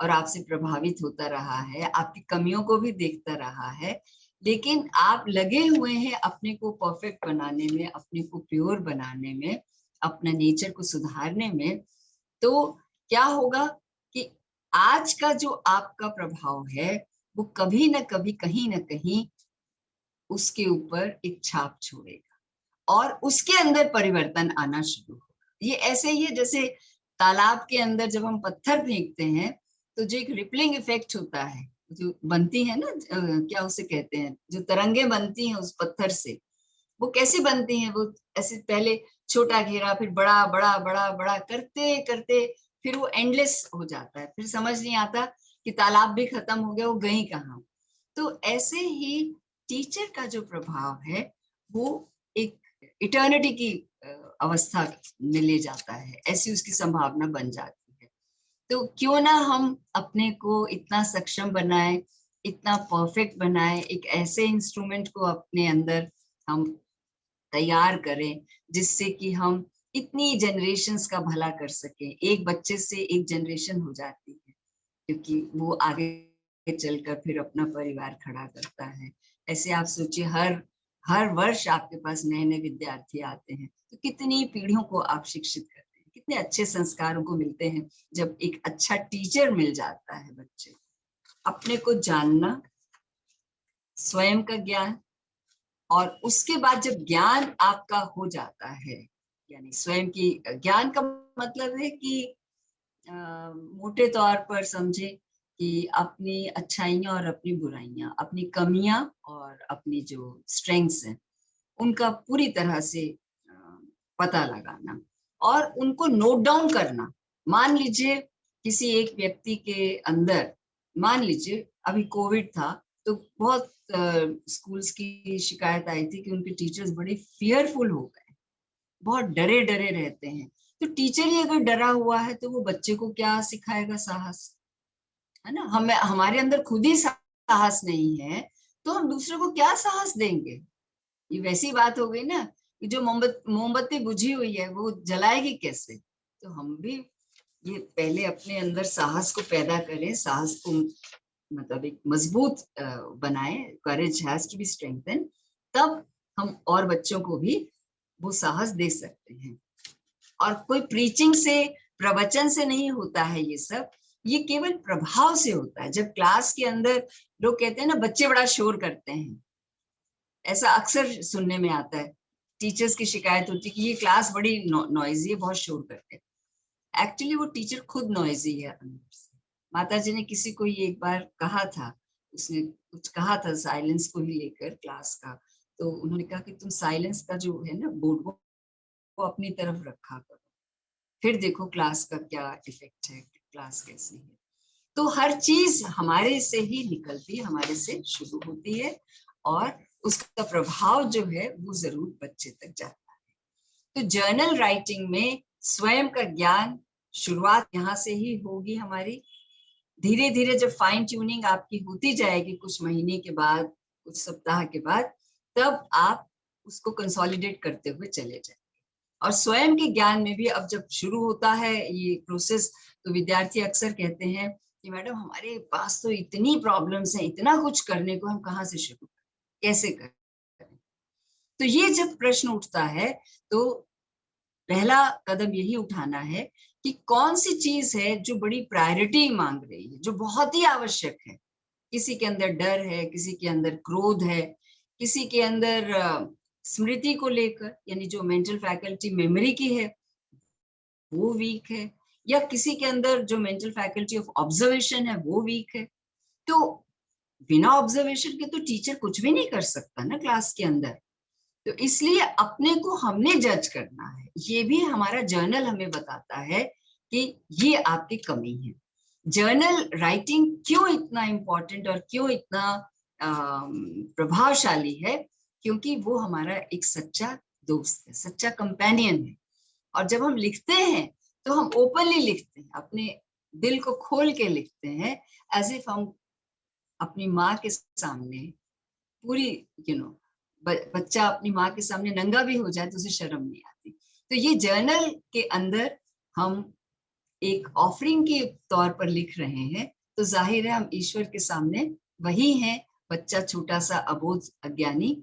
[SPEAKER 1] और आपसे प्रभावित होता रहा है, आपकी कमियों को भी देखता रहा है। लेकिन आप लगे हुए हैं अपने को परफेक्ट बनाने में, अपने को प्योर बनाने में, अपना नेचर को सुधारने में। तो क्या होगा कि आज का जो आपका प्रभाव है वो कभी ना कभी, कहीं ना कहीं उसके ऊपर एक छाप छोड़ेगा और उसके अंदर परिवर्तन आना शुरू होगा। ये ऐसे ही है जैसे तालाब के अंदर जब हम पत्थर फेंकते हैं तो जो एक रिपलिंग इफेक्ट होता है, जो बनती है ना, क्या उसे कहते हैं, जो तरंगे बनती हैं उस पत्थर से, वो कैसे बनती हैं? वो ऐसे पहले छोटा घेरा, फिर बड़ा बड़ा बड़ा बड़ा करते करते फिर वो एंडलेस हो जाता है, फिर समझ नहीं आता कि तालाब भी खत्म हो गया, वो गई कहाँ। तो ऐसे ही टीचर का जो प्रभाव है वो एक इटर्निटी की अवस्था में ले जाता है, ऐसी उसकी संभावना बन जाती है। तो क्यों ना हम अपने को इतना सक्षम बनाए, इतना परफेक्ट बनाए, एक ऐसे इंस्ट्रूमेंट को अपने अंदर हम तैयार करें, जिससे कि हम इतनी जनरेशन्स का भला कर सकें। एक बच्चे से एक जनरेशन हो जाती है, क्योंकि वो आगे चलकर फिर अपना परिवार खड़ा करता है। ऐसे आप सोचिए, हर वर्ष आपके पास नए नए विद्यार्थी आते हैं, तो कितनी पीढ़ियों को आप शिक्षित करते हैं, कितने अच्छे संस्कार उनको मिलते हैं जब एक अच्छा टीचर मिल जाता है। बच्चे अपने को जानना, स्वयं का ज्ञान, और उसके बाद जब ज्ञान आपका हो जाता है, यानी स्वयं की ज्ञान का मतलब है कि मोटे तौर पर समझे कि अपनी अच्छाइयाँ और अपनी बुराइयाँ, अपनी कमियां और अपनी जो स्ट्रेंथ्स हैं, उनका पूरी तरह से पता लगाना और उनको नोट डाउन करना। मान लीजिए किसी एक व्यक्ति के अंदर, मान लीजिए अभी कोविड था, तो बहुत स्कूल्स की शिकायत आई थी कि उनके टीचर्स बड़े फियरफुल हो गए, बहुत डरे डरे रहते हैं। तो टीचर ही अगर डरा हुआ है तो वो बच्चे को क्या सिखाएगा? साहस, है ना? हमारे अंदर खुद ही साहस नहीं है, तो हम दूसरे को क्या साहस देंगे? ये वैसी बात हो गई ना कि जो मोमबत्ती बुझी हुई है वो जलाएगी कैसे? तो हम भी ये पहले अपने अंदर साहस को पैदा करें, साहस को मतलब एक मजबूत बनाए। करेज हैज टू बी स्ट्रेंथन, तब हम और बच्चों को भी वो साहस दे सकते हैं। और कोई प्रीचिंग से, प्रवचन से नहीं होता है ये सब, ये केवल प्रभाव से होता है। जब क्लास के अंदर लोग कहते हैं ना बच्चे बड़ा शोर करते हैं, ऐसा अक्सर सुनने में आता है, टीचर्स की शिकायत होती है कि ये क्लास बड़ी नॉइजी है, बहुत शोर करते हैं। एक्चुअली वो टीचर खुद नॉइजी है अंदर से। माता जी ने किसी को ये एक बार कहा था, उसने कुछ कहा था साइलेंस को ही लेकर क्लास का, तो उन्होंने कहा कि तुम साइलेंस का जो है ना बोर्ड, वो अपनी तरफ रखा करो, फिर देखो क्लास का क्या इफेक्ट है, क्लास कैसी है। तो हर चीज हमारे से ही निकलती है, हमारे से शुरू होती है, और उसका प्रभाव जो है वो जरूर बच्चे तक जाता है। तो जर्नल राइटिंग में स्वयं का ज्ञान, शुरुआत यहाँ से ही होगी हमारी। धीरे धीरे जब फाइन ट्यूनिंग आपकी होती जाएगी कुछ महीने के बाद, कुछ सप्ताह के बाद, तब आप उसको कंसोलिडेट करते हुए चले जाएंगे। और स्वयं के ज्ञान में भी अब जब शुरू होता है ये प्रोसेस, तो विद्यार्थी अक्सर कहते हैं कि मैडम हमारे पास तो इतनी प्रॉब्लम्स हैं, इतना कुछ करने को, हम कहाँ से शुरू करें, कैसे करें? तो ये जब प्रश्न उठता है, तो पहला कदम यही उठाना है कि कौन सी चीज है जो बड़ी प्रायोरिटी मांग रही है, जो बहुत ही आवश्यक है। किसी के अंदर डर है, किसी के अंदर क्रोध है, किसी के अंदर स्मृति को लेकर, यानी जो मेंटल फैकल्टी मेमोरी की है वो वीक है, या किसी के अंदर जो मेंटल फैकल्टी ऑफ ऑब्जर्वेशन है वो वीक है। तो बिना ऑब्जर्वेशन के तो टीचर कुछ भी नहीं कर सकता ना क्लास के अंदर। तो इसलिए अपने को हमने जज करना है। ये भी हमारा जर्नल हमें बताता है कि ये आपकी कमी है। जर्नल राइटिंग क्यों इतना इम्पोर्टेंट और क्यों इतना प्रभावशाली है? क्योंकि वो हमारा एक सच्चा दोस्त है, सच्चा कंपेनियन है। और जब हम लिखते हैं तो हम ओपनली लिखते हैं, अपने दिल को खोल के लिखते हैं, एज इफ हम अपनी माँ के सामने पूरी बच्चा अपनी माँ के सामने नंगा भी हो जाए तो उसे शर्म नहीं आती। तो ये जर्नल के अंदर हम एक ऑफरिंग के तौर पर लिख रहे हैं, तो जाहिर है हम ईश्वर के सामने वही हैं, बच्चा छोटा सा अबोध अज्ञानी,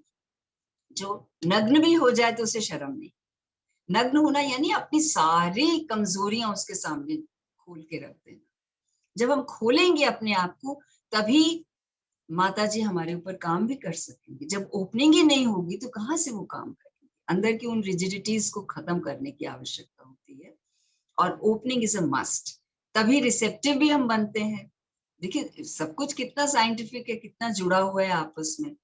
[SPEAKER 1] जो नग्न भी हो जाए तो उसे शर्म नहीं। नग्न होना यानी अपनी सारी कमजोरियां उसके सामने खोल के रख देना। जब हम खोलेंगे अपने आप को, तभी माता जी हमारे ऊपर काम भी कर सकेंगे। जब ओपनिंग ही नहीं होगी तो कहाँ से वो काम करेंगे? अंदर की उन रिजिडिटीज को खत्म करने की आवश्यकता होती है, और ओपनिंग इज अ मस्ट। तभी रिसेप्टिव भी हम बनते हैं। देखिए सब कुछ कितना साइंटिफिक है, कितना जुड़ा हुआ है आपस में।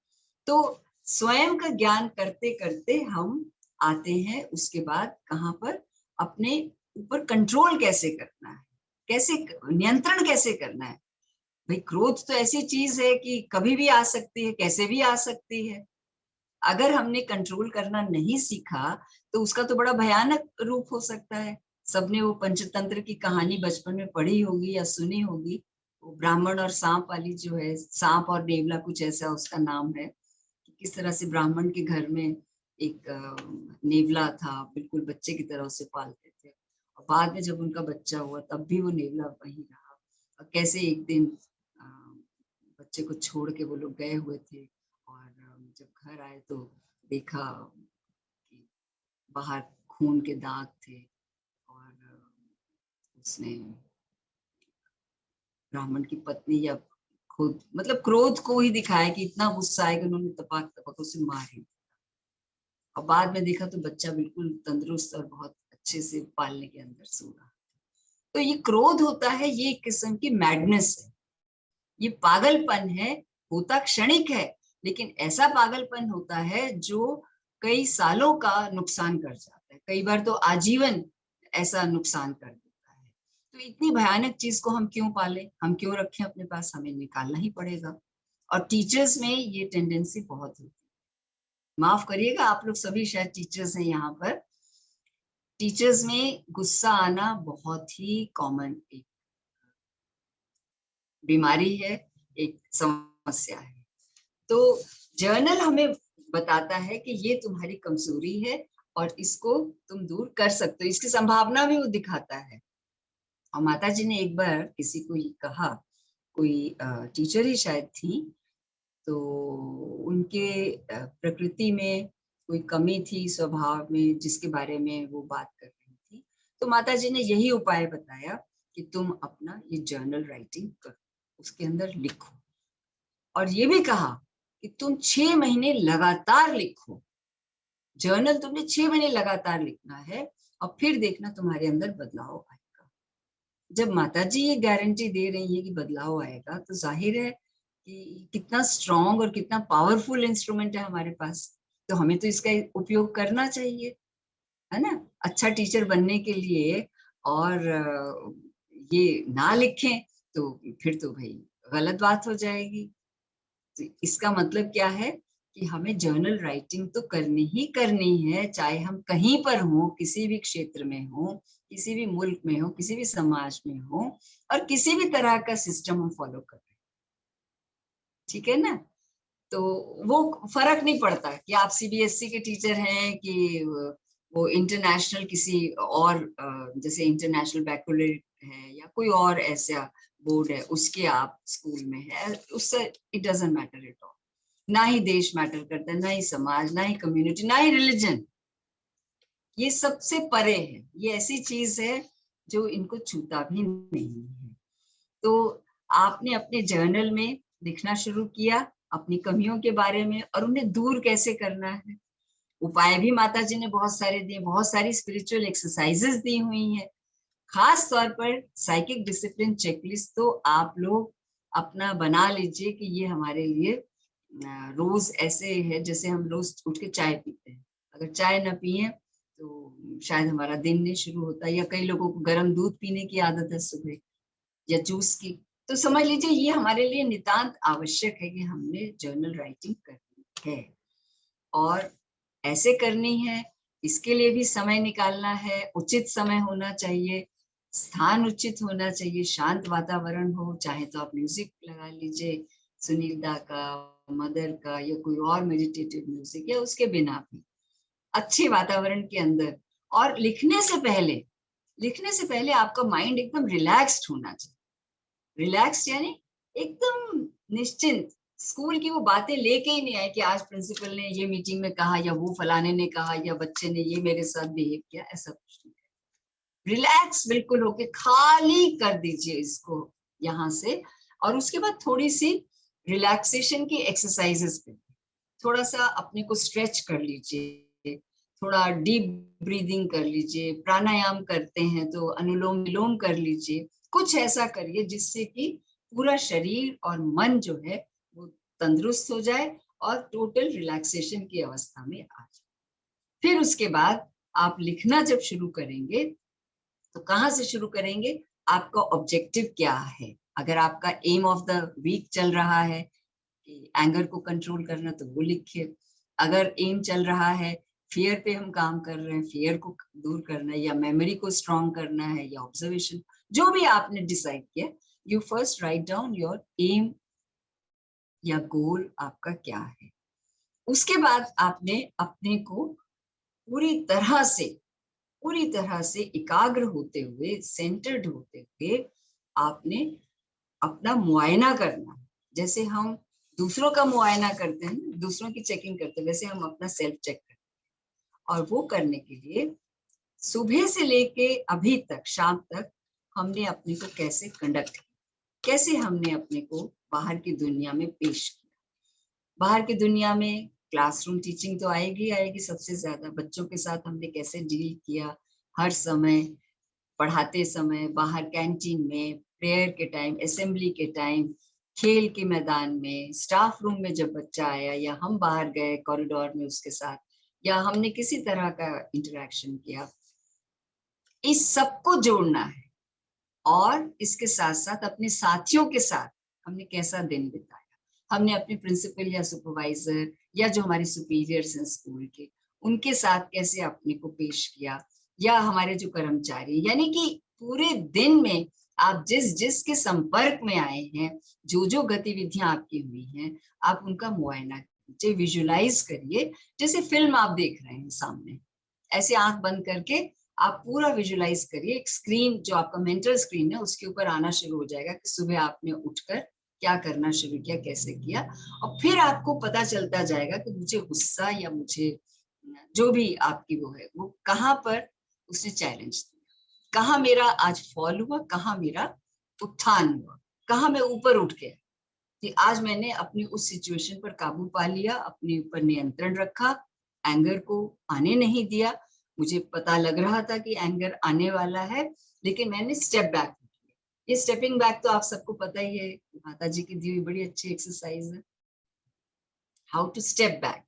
[SPEAKER 1] तो स्वयं का ज्ञान करते करते हम आते हैं उसके बाद कहाँ पर, अपने ऊपर कंट्रोल कैसे करना है, कैसे नियंत्रण कैसे करना है। भाई क्रोध तो ऐसी चीज है कि कभी भी आ सकती है, कैसे भी आ सकती है। अगर हमने कंट्रोल करना नहीं सीखा तो उसका तो बड़ा भयानक रूप हो सकता है। सबने वो पंचतंत्र की कहानी बचपन में पढ़ी होगी या सुनी होगी, वो ब्राह्मण और सांप वाली जो है, सांप और नेवला कुछ ऐसा उसका नाम है। किस तरह से ब्राह्मण के घर में एक नेवला था, बिल्कुल बच्चे की तरह उसे पालते थे, और बाद में जब उनका बच्चा हुआ तब भी वो नेवला वहीं रहा। और कैसे एक दिन अ, बच्चे को छोड़ के वो लोग गए हुए थे, और जब घर आए तो देखा कि बाहर खून के दाग थे, और उसने ब्राह्मण की पत्नी या खुद मतलब क्रोध को ही दिखाया कि इतना गुस्सा आया कि उन्होंने तपाक तपाक उसे मार ही। और बाद में देखा तो बच्चा बिल्कुल तंदुरुस्त और बहुत अच्छे से पालने के अंदर सो रहा। तो ये क्रोध होता है, ये एक किस्म की मैडनेस है, ये पागलपन है, होता क्षणिक है, लेकिन ऐसा पागलपन होता है जो कई सालों का नुकसान कर जाता है, कई बार तो आजीवन ऐसा नुकसान कर देता है। तो इतनी भयानक चीज को हम क्यों पाले, हम क्यों रखें अपने पास, हमें निकालना ही पड़ेगा। और टीचर्स में ये टेंडेंसी बहुत होती है। माफ करिएगा, आप लोग सभी शायद टीचर्स हैं यहाँ पर। टीचर्स में गुस्सा आना बहुत ही कॉमन एक बीमारी है, एक समस्या है। तो जर्नल हमें बताता है कि ये तुम्हारी कमजोरी है और इसको तुम दूर कर सकते हो, इसकी संभावना भी वो दिखाता है। और माता जी ने एक बार किसी को ये कहा, कोई टीचर ही शायद थी, तो उनके प्रकृति में कोई कमी थी स्वभाव में, जिसके बारे में वो बात कर रही थी। तो माता जी ने यही उपाय बताया कि तुम अपना ये जर्नल राइटिंग करो, उसके अंदर लिखो। और ये भी कहा कि तुम 6 महीने लगातार लिखो, जर्नल तुमने 6 महीने लगातार लिखना है, और फिर देखना तुम्हारे अंदर बदलाव आएगा। जब माता जी ये गारंटी दे रही है कि बदलाव आएगा, तो जाहिर है कि कितना स्ट्रॉन्ग और कितना पावरफुल इंस्ट्रूमेंट है हमारे पास। तो हमें तो इसका उपयोग करना चाहिए, है ना, अच्छा टीचर बनने के लिए। और ये ना लिखें तो फिर तो भाई गलत बात हो जाएगी। तो इसका मतलब क्या है कि हमें जर्नल राइटिंग तो करनी ही करनी है, चाहे हम कहीं पर हो, किसी भी क्षेत्र में हो, किसी भी मुल्क में हो, किसी भी समाज में हो, और किसी भी तरह का सिस्टम हम फॉलो कर रहे हैं। ठीक है ना? तो वो फर्क नहीं पड़ता कि आप सीबीएसई के टीचर हैं कि वो इंटरनेशनल किसी और जैसे इंटरनेशनल बैकलॉरेट है या कोई और ऐसा बोर्ड है उसके आप स्कूल में है, उससे it doesn't matter at all. ना ही देश मैटर करता है, ना ही समाज, ना ही कम्युनिटी, ना ही रिलीजन। ये सबसे परे है, ये ऐसी चीज है जो इनको छूता भी नहीं है। तो आपने अपने जर्नल में लिखना शुरू किया अपनी कमियों के बारे में, और उन्हें दूर कैसे करना है। उपाय भी माता जी ने बहुत सारे दिए, बहुत सारी स्पिरिचुअल एक्सरसाइजेस दी हुई हैं। खास तौर पर साइकिक डिसिप्लिन चेकलिस्ट तो आप लोग अपना बना लीजिए कि ये हमारे लिए रोज ऐसे है जैसे हम रोज उठ के चाय पीते हैं। अगर चाय ना पिए तो शायद हमारा दिन नहीं शुरू होता, या कई लोगों को गर्म दूध पीने की आदत है सुबह, या जूस की। तो समझ लीजिए ये हमारे लिए नितांत आवश्यक है कि हमने जर्नल राइटिंग करनी है, और ऐसे करनी है। इसके लिए भी समय निकालना है, उचित समय होना चाहिए, स्थान उचित होना चाहिए, शांत वातावरण हो, चाहे तो आप म्यूजिक लगा लीजिए, सुनील दा का, मदर का, या कोई और मेडिटेटिव म्यूजिक, या उसके बिना भी अच्छे वातावरण के अंदर। और लिखने से पहले आपका माइंड एकदम रिलैक्स्ड होना चाहिए। रिलैक्स यानी एकदम निश्चिंत, स्कूल की वो बातें लेके ही नहीं आए कि आज प्रिंसिपल ने ये मीटिंग में कहा, या वो फलाने ने कहा, या बच्चे ने ये मेरे साथ बिहेव किया, ऐसा कुछ नहीं। रिलैक्स बिल्कुल होके खाली कर दीजिए इसको यहाँ से। और उसके बाद थोड़ी सी रिलैक्सेशन की एक्सरसाइजेस पे थोड़ा सा अपने को स्ट्रेच कर लीजिए, थोड़ा डीप ब्रीदिंग कर लीजिए, प्राणायाम करते हैं तो अनुलोम विलोम कर लीजिए। कुछ ऐसा करिए जिससे कि पूरा शरीर और मन जो है वो तंदुरुस्त हो जाए और टोटल रिलैक्सेशन की अवस्था में आ जाए। फिर उसके बाद आप लिखना जब शुरू करेंगे तो कहाँ से शुरू करेंगे, आपका ऑब्जेक्टिव क्या है। अगर आपका एम ऑफ द वीक चल रहा है कि एंगर को कंट्रोल करना, तो वो लिखिए। अगर एम चल रहा है फियर पे हम काम कर रहे हैं, फियर को दूर करना है, या मेमोरी को स्ट्रॉन्ग करना है, या ऑब्जर्वेशन, जो भी आपने डिसाइड किया, you first write down your aim या गोल आपका क्या है। उसके बाद आपने अपने को पूरी तरह से एकाग्र होते हुए, सेंटर्ड होते हुए आपने अपना मुआयना करना है। जैसे हम दूसरों का मुआयना करते हैं, दूसरों की चेकिंग करते हैं, वैसे हम अपना सेल्फ चेक करते हैं। और वो करने के लिए सुबह से लेके अभी तक शाम तक हमने अपने को कैसे कंडक्ट किया, कैसे हमने अपने को बाहर की दुनिया में पेश किया। बाहर की दुनिया में क्लासरूम टीचिंग तो आएगी आएगी सबसे ज्यादा, बच्चों के साथ हमने कैसे डील किया हर समय, पढ़ाते समय, बाहर कैंटीन में, प्रेयर के टाइम, असेंबली के टाइम, खेल के मैदान में, स्टाफ रूम में जब बच्चा आया या हम बाहर गए कॉरिडोर में उसके साथ, या हमने किसी तरह का इंटरेक्शन किया, इस सबको जोड़ना है। और इसके साथ साथ अपने साथियों के साथ हमने कैसा दिन बिताया, हमने अपने प्रिंसिपल या सुपरवाइजर या जो हमारे सुपीरियर्स हैं स्कूल के, उनके साथ कैसे अपने को पेश किया, या हमारे जो कर्मचारी, यानी कि पूरे दिन में आप जिस जिस के संपर्क में आए हैं, जो जो गतिविधियां आपकी हुई हैं, आप उनका मुआयना कीजिए, विजुलाइज करिए। जैसे फिल्म आप देख रहे हैं सामने, ऐसे आंख बंद करके आप पूरा विजुलाइज करिए। एक स्क्रीन जो आपका मेंटल स्क्रीन है उसके ऊपर आना शुरू हो जाएगा कि सुबह आपने उठकर क्या करना शुरू किया, कैसे किया। और फिर आपको पता चलता जाएगा कि मुझे गुस्सा या मुझे जो भी आपकी वो है, वो कहाँ पर उसने चैलेंज दिया, कहाँ मेरा आज फॉल हुआ, कहाँ मेरा उत्थान हुआ, कहाँ मैं ऊपर उठ गया, कि आज मैंने अपनी उस सिचुएशन पर काबू पा लिया, अपने ऊपर नियंत्रण रखा, एंगर को आने नहीं दिया। मुझे पता लग रहा था कि एंगर आने वाला है, लेकिन मैंने स्टेप बैक किया। ये स्टेपिंग बैक तो आप सबको पता ही है, माता जी की दी हुई बड़ी अच्छी एक्सरसाइज है, हाउ टू स्टेप बैक,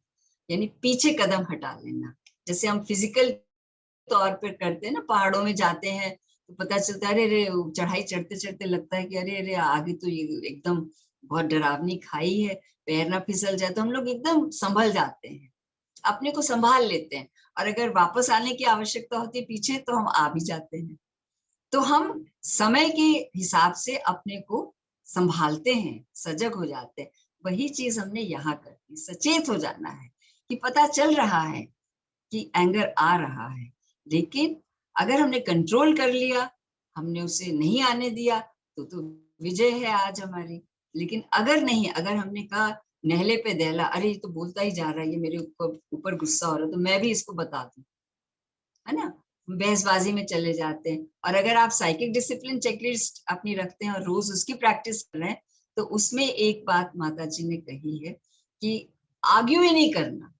[SPEAKER 1] यानी पीछे कदम हटा लेना। जैसे हम फिजिकल तौर पर करते हैं ना, पहाड़ों में जाते हैं तो पता चलता है, अरे अरे चढ़ाई चढ़ते चढ़ते लगता है कि अरे अरे आगे तो ये एकदम बहुत डरावनी खाई है, पैर ना फिसल जाए, तो हम लोग एकदम संभल जाते हैं, अपने को संभाल लेते हैं। और अगर वापस आने की आवश्यकता होती है पीछे, तो हम आ भी जाते हैं। तो हम समय के हिसाब से अपने को संभालते हैं, सजग हो जाते हैं। वही चीज हमने यहाँ करनी, सचेत हो जाना है कि पता चल रहा है कि एंगर आ रहा है, लेकिन अगर हमने कंट्रोल कर लिया, हमने उसे नहीं आने दिया, तो विजय है आज हमारी। लेकिन अगर नहीं, अगर हमने कहा नहले पे दहला, अरे ये तो बोलता ही जा रहा है, ये मेरे ऊपर गुस्सा हो रहा है, तो मैं भी इसको बता दूं, है ना, बहसबाजी में चले जाते हैं। और अगर आप साइकिक डिसिप्लिन चेकलिस्ट अपनी रखते हैं और रोज उसकी प्रैक्टिस कर रहे हैं, तो उसमें एक बात माता जी ने कही है कि आर्ग्यू ही नहीं करना।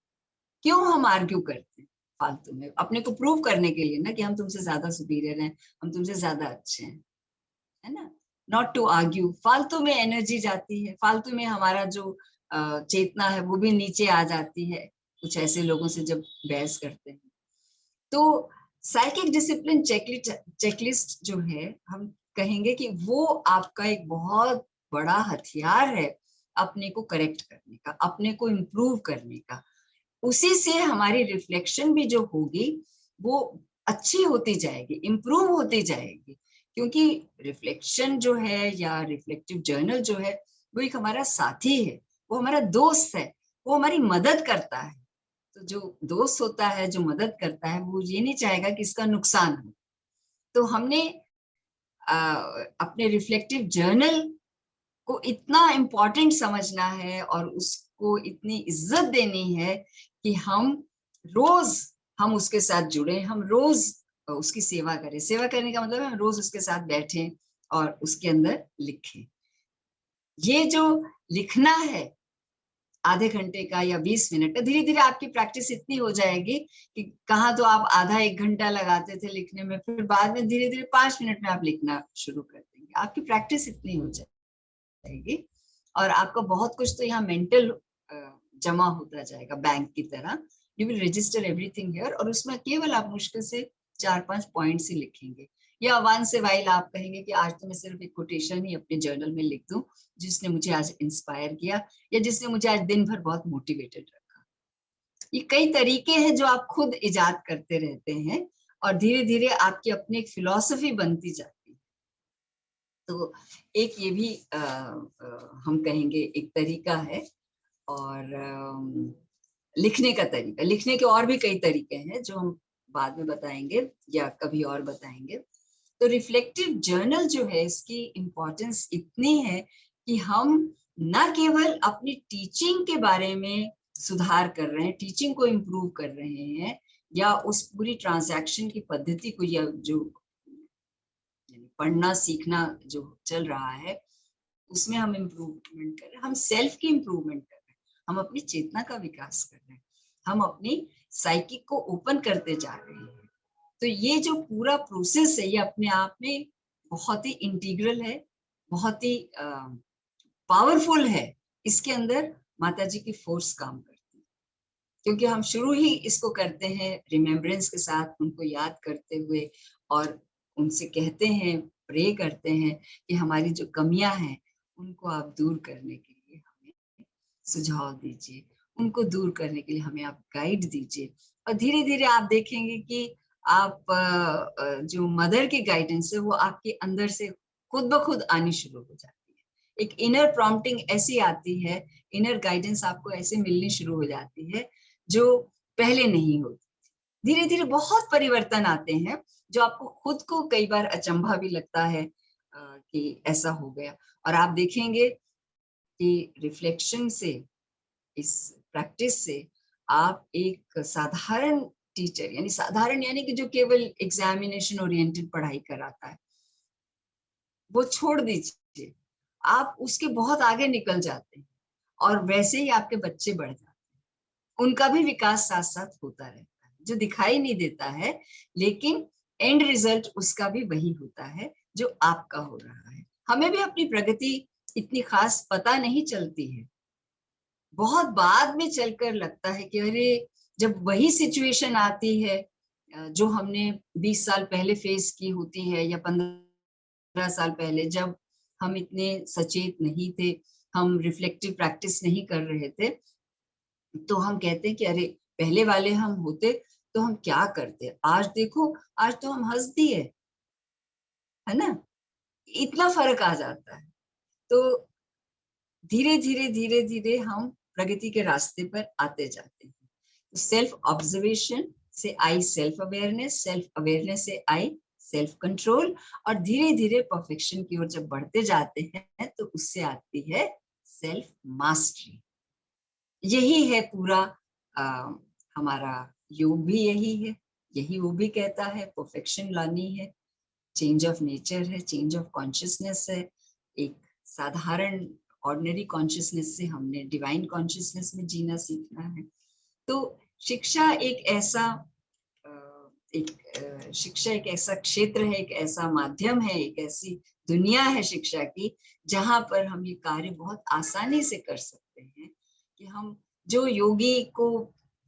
[SPEAKER 1] क्यों हम आर्ग्यू करते हैं फालतू में, अपने को प्रूव करने के लिए ना, कि हम तुमसे ज्यादा सुपीरियर हैं, हम तुमसे ज्यादा अच्छे हैं, है ना। नॉट टू आर्ग्यू, फालतू में एनर्जी जाती है, फालतू में हमारा जो चेतना है वो भी नीचे आ जाती है कुछ ऐसे लोगों से जब बहस करते हैं। तो साइकिक डिसिप्लिन चेकलिस्ट जो है, हम कहेंगे कि वो आपका एक बहुत बड़ा हथियार है अपने को करेक्ट करने का, अपने को इम्प्रूव करने का। उसी से हमारी रिफ्लेक्शन भी जो होगी वो अच्छी होती जाएगी, इम्प्रूव होती जाएगी। क्योंकि रिफ्लेक्शन जो है या रिफ्लेक्टिव जर्नल जो है, वो एक हमारा साथी है, वो हमारा दोस्त है, वो हमारी मदद करता है। तो जो दोस्त होता है, जो मदद करता है, वो ये नहीं चाहेगा कि इसका नुकसान हो। तो हमने अपने रिफ्लेक्टिव जर्नल को इतना इम्पोर्टेंट समझना है और उसको इतनी इज्जत देनी है कि हम रोज हम उसके साथ जुड़े, हम रोज उसकी सेवा करें। सेवा करने का मतलब है हम रोज उसके साथ बैठें और उसके अंदर लिखें। ये जो लिखना है आधे घंटे का या 20 मिनट का, धीरे धीरे आपकी प्रैक्टिस इतनी हो जाएगी कि कहाँ तो आप आधा एक घंटा लगाते थे लिखने में, फिर बाद में धीरे धीरे 5 मिनट में आप लिखना शुरू कर देंगे। आपकी प्रैक्टिस इतनी हो जाएगी और आपका बहुत कुछ तो यहाँ मेंटल जमा होता जाएगा बैंक की तरह। You will register everything here, और उसमें केवल आप मुश्किल से 4-5 पॉइंट्स ही लिखेंगे। या वंस ए वाइल आप कहेंगे कि आज तो मैं सिर्फ एक कोटेशन ही अपने जर्नल में लिख दूं जिसने मुझे आज इंस्पायर किया या जिसने मुझे आज दिन भर बहुत मोटिवेटेड रखा। ये कई तरीके हैं जो आप खुद इजाद करते रहते हैं और धीरे धीरे आपकी अपनी एक फिलॉसफी बनती जाती है। तो एक ये भी हम कहेंगे एक तरीका है। और लिखने का तरीका, लिखने के और भी कई तरीके हैं जो हम बाद में बताएंगे या कभी और बताएंगे। तो रिफ्लेक्टिव जर्नल जो है, इसकी इम्पोर्टेंस इतनी है कि हम न केवल अपनी टीचिंग के बारे में सुधार कर रहे हैं, टीचिंग को इम्प्रूव कर रहे हैं, या उस पूरी ट्रांजैक्शन की पद्धति को, या जो पढ़ना सीखना जो चल रहा है उसमें हम इम्प्रूवमेंट कर रहे हैं, हम सेल्फ की इम्प्रूवमेंट कर रहे हैं, हम अपनी चेतना का विकास कर रहे हैं, हम अपनी साइकिक को ओपन करते जा रहे हैं। तो ये जो पूरा प्रोसेस है, ये अपने आप में बहुत ही इंटीग्रल है, बहुत ही पावरफुल है। इसके अंदर माता जी की फोर्स काम करती है, क्योंकि हम शुरू ही इसको करते हैं रिमेम्बरेंस के साथ, उनको याद करते हुए, और उनसे कहते हैं, प्रे करते हैं कि हमारी जो कमियां हैं उनको आप दूर करने के लिए हमें सुझाव दीजिए, उनको दूर करने के लिए हमें आप गाइड दीजिए। और धीरे धीरे आप देखेंगे कि आप जो मदर की गाइडेंस है वो आपके अंदर से खुद ब खुद आनी शुरू हो जाती है। एक इनर प्रॉम्प्टिंग ऐसी आती है, इनर गाइडेंस आपको ऐसे मिलनी शुरू हो जाती है जो पहले नहीं होती। धीरे धीरे बहुत परिवर्तन आते हैं जो आपको खुद को कई बार अचंभा भी लगता है कि ऐसा हो गया। और आप देखेंगे कि रिफ्लेक्शन से, इस प्रैक्टिस से, आप एक साधारण टीचर, यानी साधारण यानी कि जो केवल एग्जामिनेशन ओरिएंटेड पढ़ाई कराता है, वो छोड़ दीजिए, आप उसके बहुत आगे निकल जाते हैं, और वैसे ही आपके बच्चे बढ़ जाते हैं, उनका भी विकास साथ साथ होता रहता है, जो दिखाई नहीं देता है, लेकिन एंड रिजल्ट उसका भी वही होता है जो आपका हो रहा है। हमें भी अपनी प्रगति इतनी खास पता नहीं चलती है, बहुत बाद में चलकर लगता है कि अरे, जब वही सिचुएशन आती है जो हमने 20 साल पहले फेस की होती है, या 15 साल पहले, जब हम इतने सचेत नहीं थे, हम रिफ्लेक्टिव प्रैक्टिस नहीं कर रहे थे, तो हम कहते हैं कि अरे, पहले वाले हम होते तो हम क्या करते, आज देखो, आज तो हम हंस दिए, है ना। इतना फर्क आ जाता है। तो धीरे धीरे धीरे धीरे हम प्रगति के रास्ते पर आते जाते हैं। सेल्फ ऑब्जर्वेशन से I self awareness, self awareness से आई सेल्फ कंट्रोल, और धीरे धीरे परफेक्शन की ओर जब बढ़ते जाते हैं तो उससे आती है सेल्फ मास्टरी। यही है पूरा हमारा योग भी यही है, यही वो भी कहता है, परफेक्शन लानी है, चेंज ऑफ नेचर है, चेंज ऑफ कॉन्शियसनेस है। एक साधारण ऑर्डिनरी कॉन्शियसनेस से हमने डिवाइन कॉन्शियसनेस में जीना सीखना है। तो शिक्षा एक ऐसा शिक्षा एक ऐसा क्षेत्र है, एक ऐसा माध्यम है, एक ऐसी दुनिया है शिक्षा की, जहां पर हम ये कार्य बहुत आसानी से कर सकते हैं कि हम, जो योगी को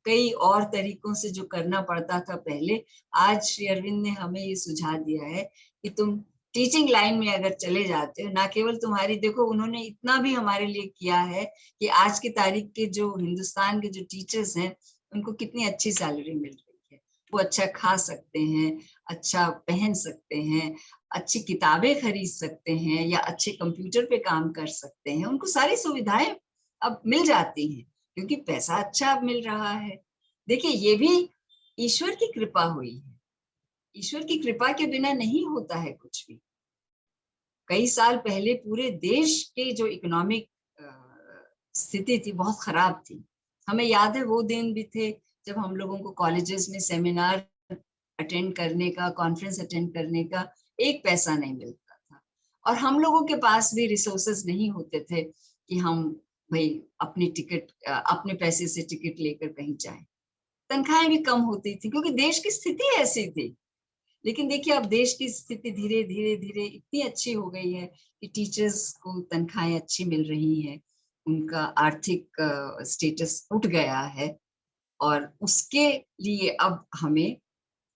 [SPEAKER 1] कई और तरीकों से जो करना पड़ता था पहले, आज श्री अरविंद ने हमें ये सुझाव दिया है कि तुम टीचिंग लाइन में अगर चले जाते हो, ना केवल तुम्हारी, देखो उन्होंने इतना भी हमारे लिए किया है कि आज की तारीख के जो हिंदुस्तान के जो टीचर्स हैं उनको कितनी अच्छी सैलरी मिल रही है, वो अच्छा खा सकते हैं, अच्छा पहन सकते हैं, अच्छी किताबें खरीद सकते हैं, या अच्छे कंप्यूटर पे काम कर सकते हैं, उनको सारी सुविधाएं अब मिल जाती हैं क्योंकि पैसा अच्छा अब मिल रहा है। देखिए, ये भी ईश्वर की कृपा हुई है, ईश्वर की कृपा के बिना नहीं होता है कुछ भी। कई साल पहले पूरे देश के जो इकोनॉमिक स्थिति थी बहुत खराब थी। हमें याद है वो दिन भी थे जब हम लोगों को कॉलेजेस में सेमिनार अटेंड करने का, कॉन्फ्रेंस अटेंड करने का एक पैसा नहीं मिलता था, और हम लोगों के पास भी रिसोर्सेज नहीं होते थे कि हम भाई अपनी टिकट, अपने पैसे से टिकट लेकर कहीं जाएं। तनख्वाहें भी कम होती थी क्योंकि देश की स्थिति ऐसी थी। लेकिन देखिए, अब देश की स्थिति धीरे धीरे धीरे इतनी अच्छी हो गई है कि टीचर्स को तनख्वाहें अच्छी मिल रही हैं, उनका आर्थिक स्टेटस उठ गया है, और उसके लिए अब हमें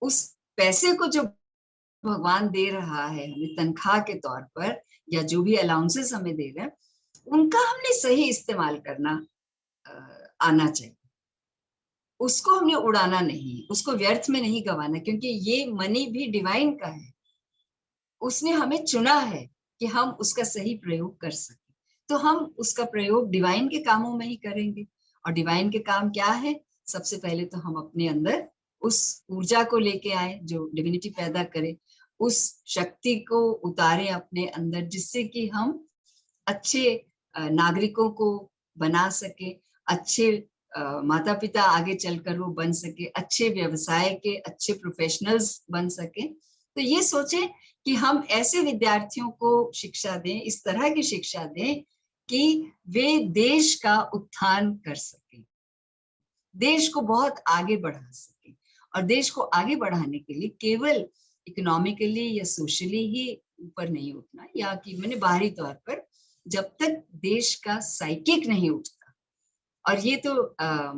[SPEAKER 1] उस पैसे को जो भगवान दे रहा है हमें तनख्वाह के तौर पर, या जो भी अलाउंसेस हमें दे रहे हैं, उनका हमने सही इस्तेमाल करना आना चाहिए। उसको हमने उड़ाना नहीं, उसको व्यर्थ में नहीं गंवाना, क्योंकि ये मनी भी डिवाइन का है, उसने हमें चुना है कि हम उसका सही प्रयोग कर सकें। तो हम उसका प्रयोग डिवाइन के कामों में ही करेंगे, और डिवाइन के काम क्या है? सबसे पहले तो हम अपने अंदर उस ऊर्जा को लेके आए जो डिविनिटी पैदा करे, उस शक्ति को उतारे अपने अंदर, जिससे कि हम अच्छे नागरिकों को बना सके, अच्छे माता पिता आगे चलकर वो बन सके, अच्छे व्यवसाय के अच्छे प्रोफेशनल्स बन सके। तो ये सोचें कि हम ऐसे विद्यार्थियों को शिक्षा दें, इस तरह की शिक्षा दें कि वे देश का उत्थान कर सकें, देश को बहुत आगे बढ़ा सकें। और देश को आगे बढ़ाने के लिए केवल इकोनॉमिकली या सोशली ही ऊपर नहीं उठना, या कि मैंने बाहरी तौर पर, जब तक देश का साइकिक नहीं उठता। और ये तो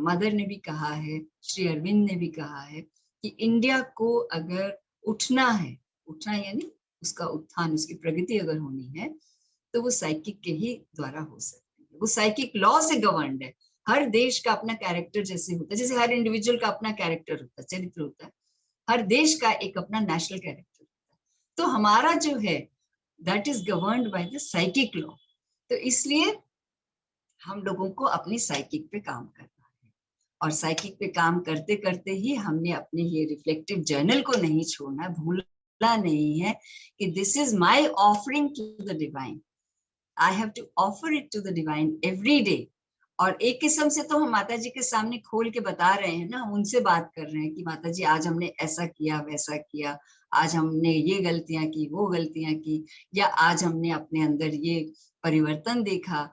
[SPEAKER 1] मदर ने भी कहा है, श्री अरविंद ने भी कहा है कि इंडिया को अगर उठना है, उठना यानी उसका उत्थान, उसकी प्रगति अगर होनी है, तो वो साइकिक के ही द्वारा हो सकती है। वो साइकिक लॉ से गवर्नड है। हर देश का अपना कैरेक्टर जैसे होता है, जैसे हर इंडिविजुअल का अपना कैरेक्टर होता है, चरित्र होता है, हर देश का एक अपना नेशनल कैरेक्टर होता है। तो हमारा जो है that is governed by the psychic law. तो इसलिए हम लोगों को अपनी साइकिक पे काम करना है, और साइकिक पे काम करते करते ही हमने अपने ये रिफ्लेक्टिव जर्नल को नहीं छोड़ना, भूलना नहीं है कि this is my offering to the divine, I have to offer it to the divine every day. और एक किस्म से तो हम माता जी के सामने खोल के बता रहे हैं ना, हम उनसे बात कर रहे हैं कि माता जी आज हमने ऐसा किया, वैसा किया, आज हमने ये गलतियां की, वो गलतियां की, या आज हमने अपने अंदर ये परिवर्तन देखा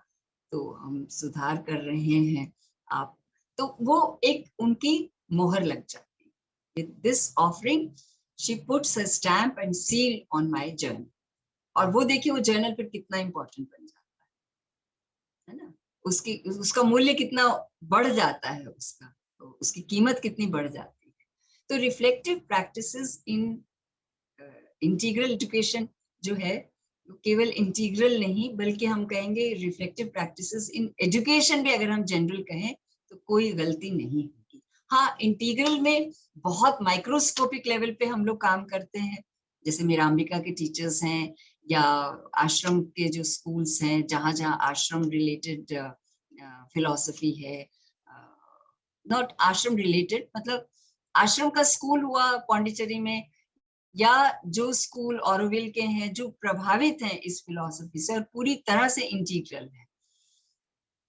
[SPEAKER 1] तो हम सुधार कर रहे हैं। आप तो वो एक उनकी मोहर लग जाती है। With this offering she puts a stamp and seal on my journal. और वो देखिए वो जर्नल फिर कितना इंपॉर्टेंट बन जाता है ना, उसकी उसका मूल्य कितना बढ़ जाता है, उसका तो उसकी कीमत कितनी बढ़ जाती है। तो रिफ्लेक्टिव प्रैक्टिसेस इन इंटीग्रल एजुकेशन जो है, केवल इंटीग्रल नहीं बल्कि हम कहेंगे रिफ्लेक्टिव प्रैक्टिसेस इन एजुकेशन भी अगर हम जनरल कहें तो कोई गलती नहीं होगी। हाँ, इंटीग्रल में बहुत माइक्रोस्कोपिक लेवल पे हम लोग काम करते हैं, जैसे मीरांबिका के टीचर्स हैं, या आश्रम के जो स्कूल्स हैं जहाँ जहाँ आश्रम रिलेटेड फिलॉसफी है, नॉट आश्रम रिलेटेड, मतलब आश्रम का स्कूल हुआ पौंडीचेरी में, या जो स्कूल ऑरोविल के हैं जो प्रभावित हैं इस फिलॉसफी से और पूरी तरह से इंटीग्रल है।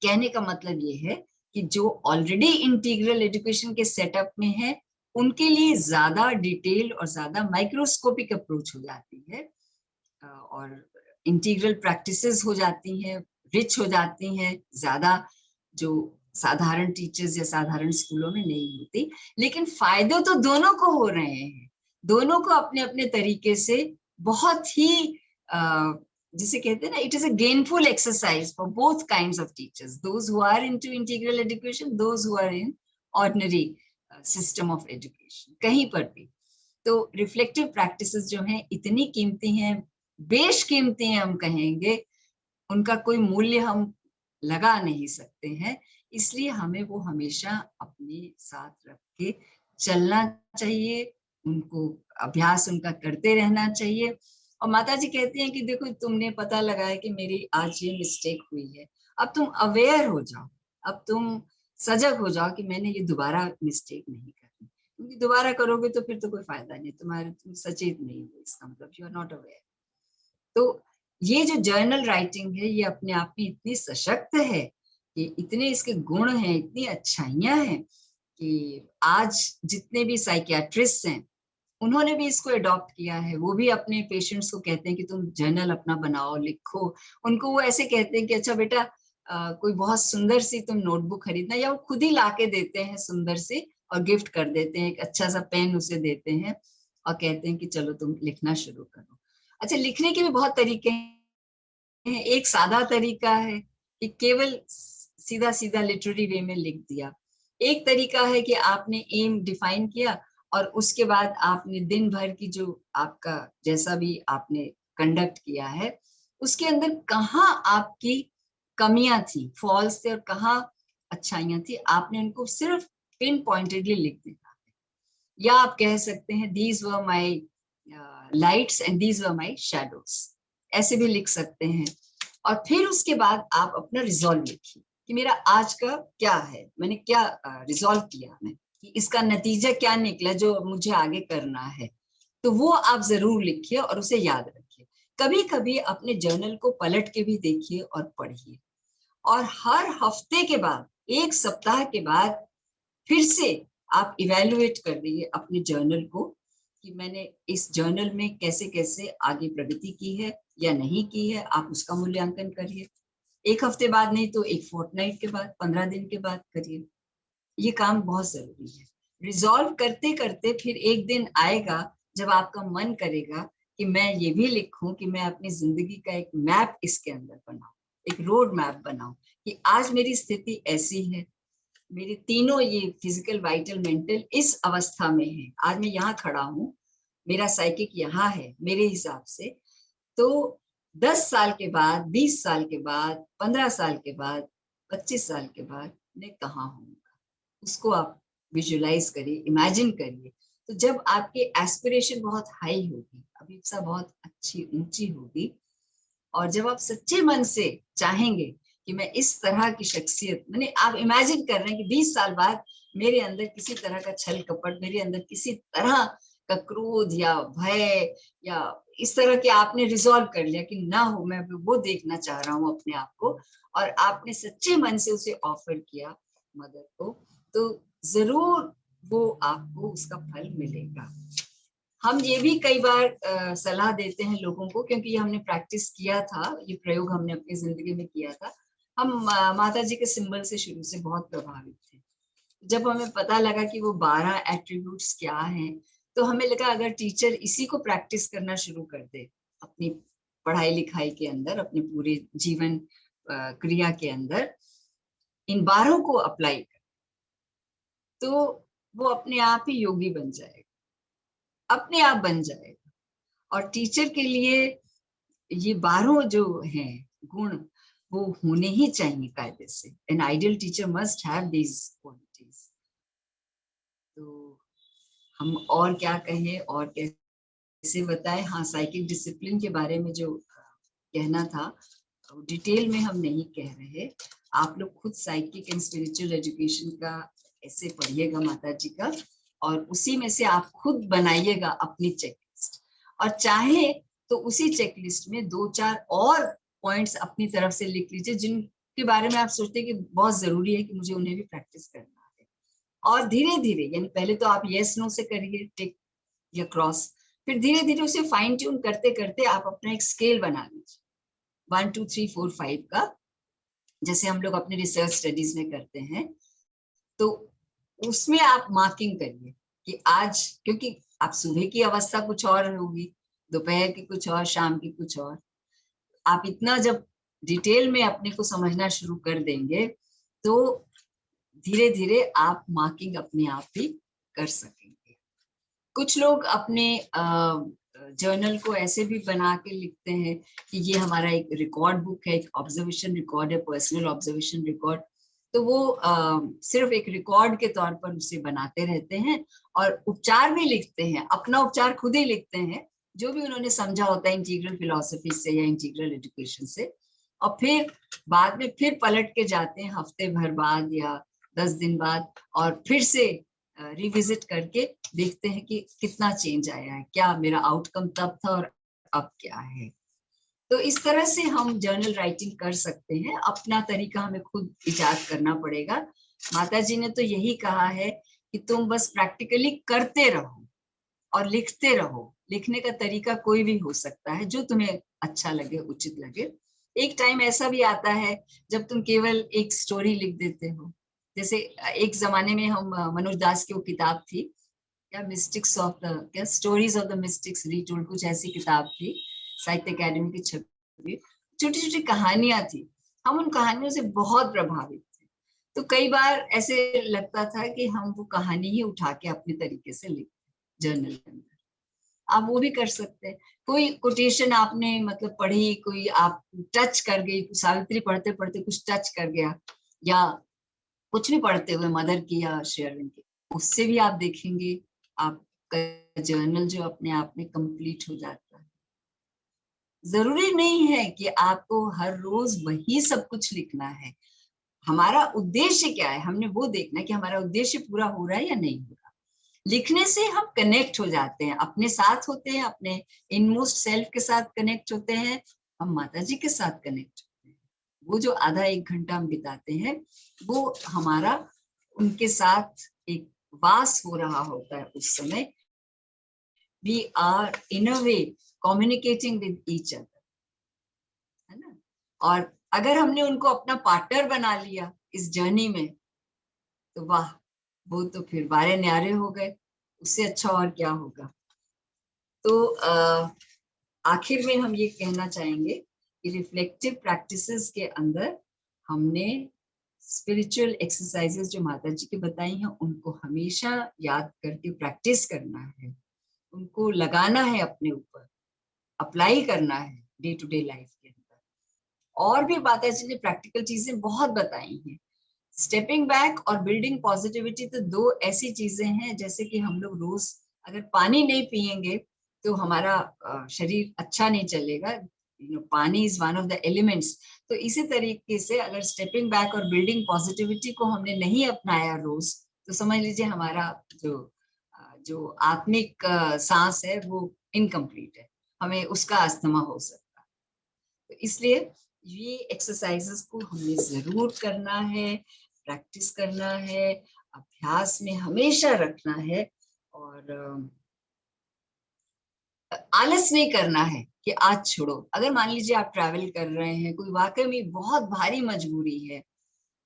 [SPEAKER 1] कहने का मतलब ये है कि जो ऑलरेडी इंटीग्रल एजुकेशन के सेटअप में है उनके लिए ज्यादा डिटेल और ज्यादा माइक्रोस्कोपिक अप्रोच हो जाती है, और इंटीग्रल प्रैक्टिसेस हो जाती हैं, रिच हो जाती हैं, ज्यादा जो साधारण टीचर्स या साधारण स्कूलों में नहीं होती। लेकिन फायदे तो दोनों को हो रहे हैं, दोनों को अपने अपने तरीके से बहुत ही जिसे कहते हैं ना, it is a gainful exercise for both kinds of teachers, those who are into integral education, those who are in ordinary system of education, कहीं पर भी। तो रिफ्लेक्टिव प्रैक्टिसेस जो हैं इतनी कीमती हैं, बेशकीमती हैं हम कहेंगे, उनका कोई मूल्य हम लगा नहीं सकते हैं। इसलिए हमें वो हमेशा अपने साथ रख के चलना चाहिए, उनको अभ्यास उनका करते रहना चाहिए। और माता जी कहती हैं कि देखो तुमने पता लगाया कि मेरी आज ये मिस्टेक हुई है, अब तुम अवेयर हो जाओ, अब तुम सजग हो जाओ कि मैंने ये दोबारा मिस्टेक नहीं करनी, क्योंकि दोबारा करोगे तो फिर तो कोई फायदा नहीं, तुम सचेत नहीं हो, इसका मतलब यू आर नॉट अवेयर। तो ये जो जर्नल राइटिंग है ये अपने आप में इतनी सशक्त है कि इतने इसके गुण हैं, इतनी अच्छाइयां हैं कि आज जितने भी साइकियाट्रिस्ट हैं उन्होंने भी इसको अडॉप्ट किया है। वो भी अपने पेशेंट्स को कहते हैं कि तुम जर्नल अपना बनाओ, लिखो। उनको वो ऐसे कहते हैं कि अच्छा बेटा कोई बहुत सुंदर सी तुम नोटबुक खरीदना, या वो खुद ही लाके देते हैं सुंदर सी और गिफ्ट कर देते हैं, एक अच्छा सा पेन उसे देते हैं और कहते हैं कि चलो तुम लिखना शुरू करो। अच्छा, लिखने के भी बहुत तरीके हैं। एक सादा तरीका है कि केवल सीधा सीधा लिटरेरी वे में लिख दिया। एक तरीका है कि आपने एम डिफाइन किया और उसके बाद आपने दिन भर की जो आपका जैसा भी आपने कंडक्ट किया है उसके अंदर कहाँ आपकी कमियां थी, फॉल्स थे, और कहाँ अच्छाइयां थी, आपने उनको सिर्फ पिन पॉइंटेडली लिख देना है। या आप कह सकते हैं these were my lights and these were my shadows, ऐसे भी लिख सकते हैं। और फिर उसके बाद आप अपना रिजॉल्व लिखिए। कि मेरा आज का क्या है, मैंने क्या रिजॉल्व किया, मैं कि इसका नतीजा क्या निकला जो मुझे आगे करना है। तो वो आप जरूर लिखिए और उसे याद रखिए। कभी कभी अपने जर्नल को पलट के भी देखिए और पढ़िए, और हर हफ्ते के बाद, एक सप्ताह के बाद फिर से आप इवेलुएट कर रही अपने जर्नल को कि मैंने इस जर्नल में कैसे कैसे आगे प्रगति की है या नहीं की है। आप उसका मूल्यांकन करिए। एक हफ्ते बाद नहीं तो एक फोर्टनाइट के बाद, 15 दिन के बाद करिए। ये काम बहुत जरूरी है। रिजॉल्व करते करते फिर एक दिन आएगा जब आपका मन करेगा कि मैं ये भी लिखूं कि मैं अपनी जिंदगी का एक मैप इसके अंदर बनाऊं, एक रोड मैप बनाऊं कि आज मेरी स्थिति ऐसी है, मेरे तीनों ये फिजिकल, वाइटल, मेंटल इस अवस्था में है, आज मैं यहाँ खड़ा हूँ, मेरा साइकिक यहाँ है मेरे हिसाब से। तो 10 साल के बाद, 20 साल के बाद, 15 साल के बाद, 25 साल के बाद मैं कहाँ हूँगा, उसको आप विजुलाइज करिए, इमेजिन करिए। तो जब आपकी एस्पिरेशन बहुत हाई होगी, अभिप्सा बहुत अच्छी ऊंची होगी, और जब आप सच्चे मन से चाहेंगे कि मैं इस तरह की शख्सियत, मैंने आप इमेजिन कर रहे हैं कि 20 साल बाद मेरे अंदर किसी तरह का छल कपट, मेरे अंदर किसी तरह का क्रोध या भय या इस तरह के आपने रिजॉल्व कर लिया कि ना हो, मैं वो देखना चाह रहा हूँ अपने आप को, और आपने सच्चे मन से उसे ऑफर किया मदर को, तो जरूर वो आपको उसका फल मिलेगा। हम ये भी कई बार सलाह देते हैं लोगों को, क्योंकि ये हमने प्रैक्टिस किया था, ये प्रयोग हमने अपनी जिंदगी में किया था। हम माता जी के सिंबल से शुरू से बहुत प्रभावित थे। जब हमें पता लगा कि वो 12 एट्रीब्यूट्स क्या हैं, तो हमें लगा अगर टीचर इसी को प्रैक्टिस करना शुरू कर दे अपनी पढ़ाई लिखाई के अंदर, अपने पूरे जीवन क्रिया के अंदर, इन 12 को अप्लाई कर, तो वो अपने आप ही योगी बन जाएगा, अपने आप बन जाएगा। और टीचर के लिए ये 12 जो हैं गुण, वो होने ही चाहिए कायदे से। An ideal teacher must have these qualities. तो हम और क्या कहें और कैसे बताएं। हाँ, साइकिक डिसिप्लिन के बारे में जो कहना था, डिटेल में हम नहीं कह रहे। आप लोग खुद साइकिक एंड स्पिरिचुअल एजुकेशन का ऐसे पढ़िएगा माता जी का, और उसी में से आप खुद बनाइएगा अपनी चेकलिस्ट, और चाहे तो उसी चेकलिस्ट में 2-4 और पॉइंट्स अपनी तरफ से लिख लीजिए जिनके बारे में आप सोचते हैं कि बहुत जरूरी है कि मुझे उन्हें भी प्रैक्टिस करना है। और धीरे धीरे, यानी पहले तो आप यस नो से करिए, टिक या क्रॉस, फिर धीरे धीरे उसे फाइन ट्यून करते करते आप अपना एक स्केल बना लीजिए 1 2 3 4 5 का, जैसे हम लोग अपने रिसर्च स्टडीज में करते हैं। तो उसमें आप मार्किंग करिए कि आज, क्योंकि आप सुबह की अवस्था कुछ और होगी, दोपहर की कुछ और, शाम की कुछ और। आप इतना जब डिटेल में अपने को समझना शुरू कर देंगे, तो धीरे धीरे आप मार्किंग अपने आप ही कर सकेंगे। कुछ लोग अपने जर्नल को ऐसे भी बना के लिखते हैं कि ये हमारा एक रिकॉर्ड बुक है, एक ऑब्जर्वेशन रिकॉर्ड है, पर्सनल ऑब्जर्वेशन रिकॉर्ड। तो वो सिर्फ एक रिकॉर्ड के तौर पर उसे बनाते रहते हैं, और उपचार भी लिखते हैं, अपना उपचार खुद ही लिखते हैं, जो भी उन्होंने समझा होता है इंटीग्रल फिलॉसफी से या इंटीग्रल एजुकेशन से। और फिर बाद में फिर पलट के जाते हैं हफ्ते भर बाद या 10 दिन बाद, और फिर से रिविजिट करके देखते हैं कि कितना चेंज आया है, क्या मेरा आउटकम तब था और अब क्या है। तो इस तरह से हम जर्नल राइटिंग कर सकते हैं। अपना तरीका हमें खुद इजाद करना पड़ेगा। माता जी ने तो यही कहा है कि तुम बस प्रैक्टिकली करते रहो और लिखते रहो। लिखने का तरीका कोई भी हो सकता है, जो तुम्हें अच्छा लगे, उचित लगे। एक टाइम ऐसा भी आता है जब तुम केवल एक स्टोरी लिख देते हो। जैसे एक जमाने में हम मनोज दास की वो किताब थी क्या, मिस्टिक्स ऑफ द, क्या स्टोरीज ऑफ द मिस्टिक्स रीटोल्ड, कुछ ऐसी किताब थी, साहित्य अकेडमी की छपी, छोटी छोटी कहानियां थी। हम उन कहानियों से बहुत प्रभावित थे। तो कई बार ऐसे लगता था कि हम वो कहानी ही उठा के अपने तरीके से लिखते जर्नल के अंदर। आप वो भी कर सकते हैं। कोई कोटेशन आपने मतलब पढ़ी, कोई आप टच कर गई, सावित्री पढ़ते पढ़ते कुछ टच कर गया, या कुछ भी पढ़ते हुए मदर की या शेयरविंद की, उससे भी आप देखेंगे आपका जर्नल जो अपने आप में कंप्लीट हो जाता है। जरूरी नहीं है कि आपको हर रोज वही सब कुछ लिखना है। हमारा उद्देश्य क्या है, हमने वो देखना है कि हमारा उद्देश्य पूरा हो रहा है या नहीं हो रहा। लिखने से हम कनेक्ट हो जाते हैं, अपने साथ होते हैं, अपने इनमोस्ट सेल्फ के साथ कनेक्ट होते हैं, हम माता जी के साथ कनेक्ट होते हैं। वो जो आधा एक घंटा हम बिताते हैं वो हमारा उनके साथ एक वास हो रहा होता है उस समय। We are in a way communicating with each other, है ना। और अगर हमने उनको अपना पार्टनर बना लिया इस जर्नी में तो वाह, वो तो फिर बारे न्यारे हो गए, उससे अच्छा और क्या होगा। तो आखिर में हम ये कहना चाहेंगे कि रिफ्लेक्टिव प्रैक्टिसेस के अंदर हमने स्पिरिचुअल एक्सरसाइजेस जो माता जी की बताई हैं उनको हमेशा याद करके प्रैक्टिस करना है, उनको लगाना है अपने ऊपर, अप्लाई करना है डे टू डे लाइफ के अंदर। और भी माता जी ने प्रैक्टिकल चीजें बहुत बताई हैं। स्टेपिंग बैक और बिल्डिंग पॉजिटिविटी तो दो ऐसी चीजें हैं, जैसे कि हम लोग रोज अगर पानी नहीं पिएंगे तो हमारा शरीर अच्छा नहीं चलेगा। पानी is one of the elements. तो इसी तरीके से अगर स्टेपिंग बैक और बिल्डिंग पॉजिटिविटी को हमने नहीं अपनाया रोज, तो समझ लीजिए हमारा जो आत्मिक सांस है वो इनकम्प्लीट है, हमें उसका अस्थमा हो सकता है। तो इसलिए ये एक्सरसाइजेस को हमें जरूर करना है, प्रैक्टिस करना है, अभ्यास में हमेशा रखना है। और आलस नहीं करना है कि आज छोड़ो। अगर मान लीजिए आप ट्रैवल कर रहे हैं, कोई वाकई में बहुत भारी मजबूरी है,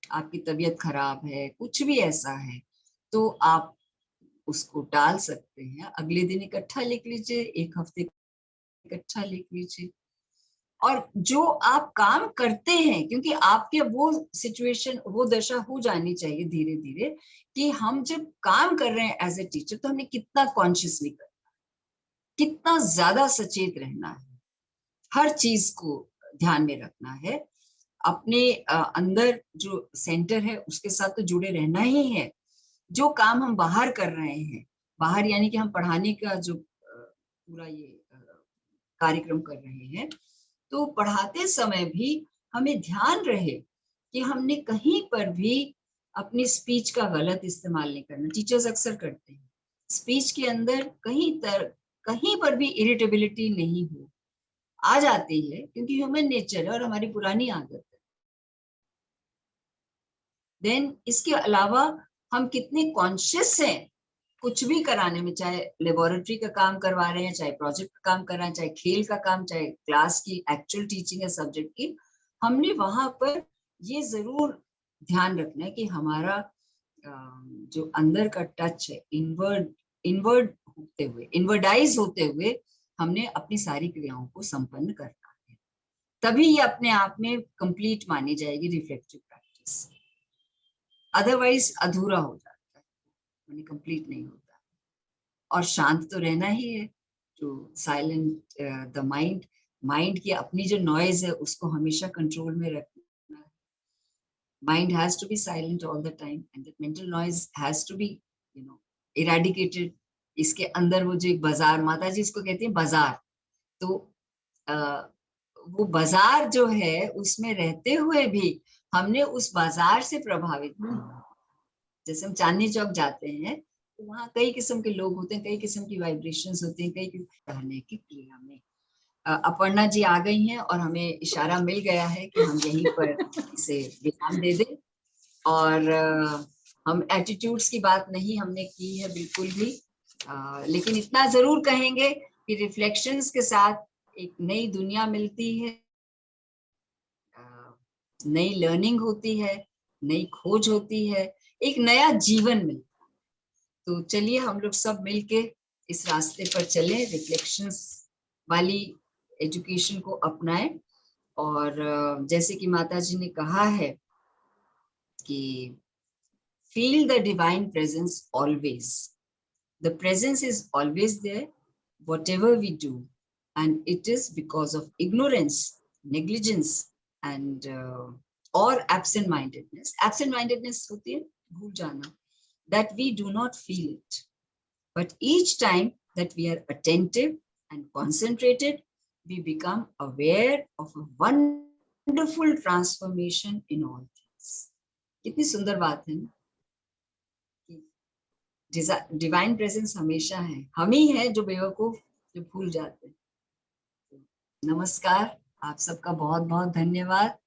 [SPEAKER 1] आपकी तबीयत खराब है, कुछ भी ऐसा है, तो आप उसको टाल सकते हैं। अगले दिन इकट्ठा लिख लीजिए, एक हफ्ते इकट्ठा लिख लीजिए। और जो आप काम करते हैं, क्योंकि आपके वो सिचुएशन, वो दशा हो जानी चाहिए धीरे धीरे कि हम जब काम कर रहे हैं एज ए टीचर तो हमने कितना कॉन्शियसली करना है, कितना ज्यादा सचेत रहना है, हर चीज को ध्यान में रखना है। अपने अंदर जो सेंटर है उसके साथ तो जुड़े रहना ही है। जो काम हम बाहर कर रहे हैं, बाहर यानी कि हम पढ़ाने का जो पूरा ये कार्यक्रम कर रहे हैं, तो पढ़ाते समय भी हमें ध्यान रहे कि हमने कहीं पर भी अपनी स्पीच का गलत इस्तेमाल नहीं करना। टीचर्स अक्सर करते हैं, स्पीच के अंदर कहीं पर भी इरिटेबिलिटी नहीं हो, आ जाती है क्योंकि ह्यूमन नेचर है और हमारी पुरानी आदत है। देन इसके अलावा हम कितने कॉन्शियस हैं कुछ भी कराने में, चाहे लेबोरेटरी का काम करवा रहे हैं, चाहे प्रोजेक्ट का काम कर रहे हैं, चाहे खेल का काम, चाहे क्लास की एक्चुअल टीचिंग है सब्जेक्ट की, हमने वहां पर ये जरूर ध्यान रखना है कि हमारा जो अंदर का टच है, इनवर्ड होते हुए, इनवर्डाइज होते हुए हमने अपनी सारी क्रियाओं को संपन्न करना है। तभी ये अपने आप में कंप्लीट मानी जाएगी रिफ्लेक्टिव प्रैक्टिस। अदरवाइज अधूरा हो जाता है, यानी कंप्लीट नहीं होता। और शांत तो रहना ही है, जो साइलेंट द माइंड, माइंड की अपनी जो नॉइज है उसको हमेशा कंट्रोल में रखना है। Mind has to be silent all the time and that mental noise has to be eradicated. इसके अंदर वो जो एक बाजार, माता जी इसको कहती है बाजार, तो वो बाजार जो है उसमें रहते हुए भी हमने उस बाजार से प्रभावित नहीं होना। जैसे हम चांदनी चौक जाते हैं तो वहाँ कई किस्म के लोग होते हैं, कई किस्म की वाइब्रेशंस होती हैं, कई रहने की क्रिया में। अपर्णा जी आ गई हैं और हमें इशारा मिल गया है कि हम यहीं पर इसे विराम दे दें। और हम एटीट्यूड्स की बात नहीं हमने की है बिल्कुल भी, लेकिन इतना जरूर कहेंगे कि रिफ्लेक्शंस के साथ एक नई दुनिया मिलती है, नई लर्निंग होती है, नई खोज होती है, एक नया जीवन मिलता है। तो चलिए हम लोग सब मिलके इस रास्ते पर चलें, रिफ्लेक्शंस वाली एजुकेशन को अपनाएं। और जैसे कि माता जी ने कहा है कि feel the divine presence always, the presence is always there whatever we do, and it is because of ignorance, negligence and or absent mindedness होती है भूल जाना, that we do not feel it. But each time that we are attentive and concentrated, we become aware of a wonderful transformation in all things. कितनी सुंदर बात है ना कि डिवाइन प्रेजेंस हमेशा है, हम ही हैं जो बेवकूफ जो भूल जाते हैं। नमस्कार, आप सबका बहुत बहुत धन्यवाद।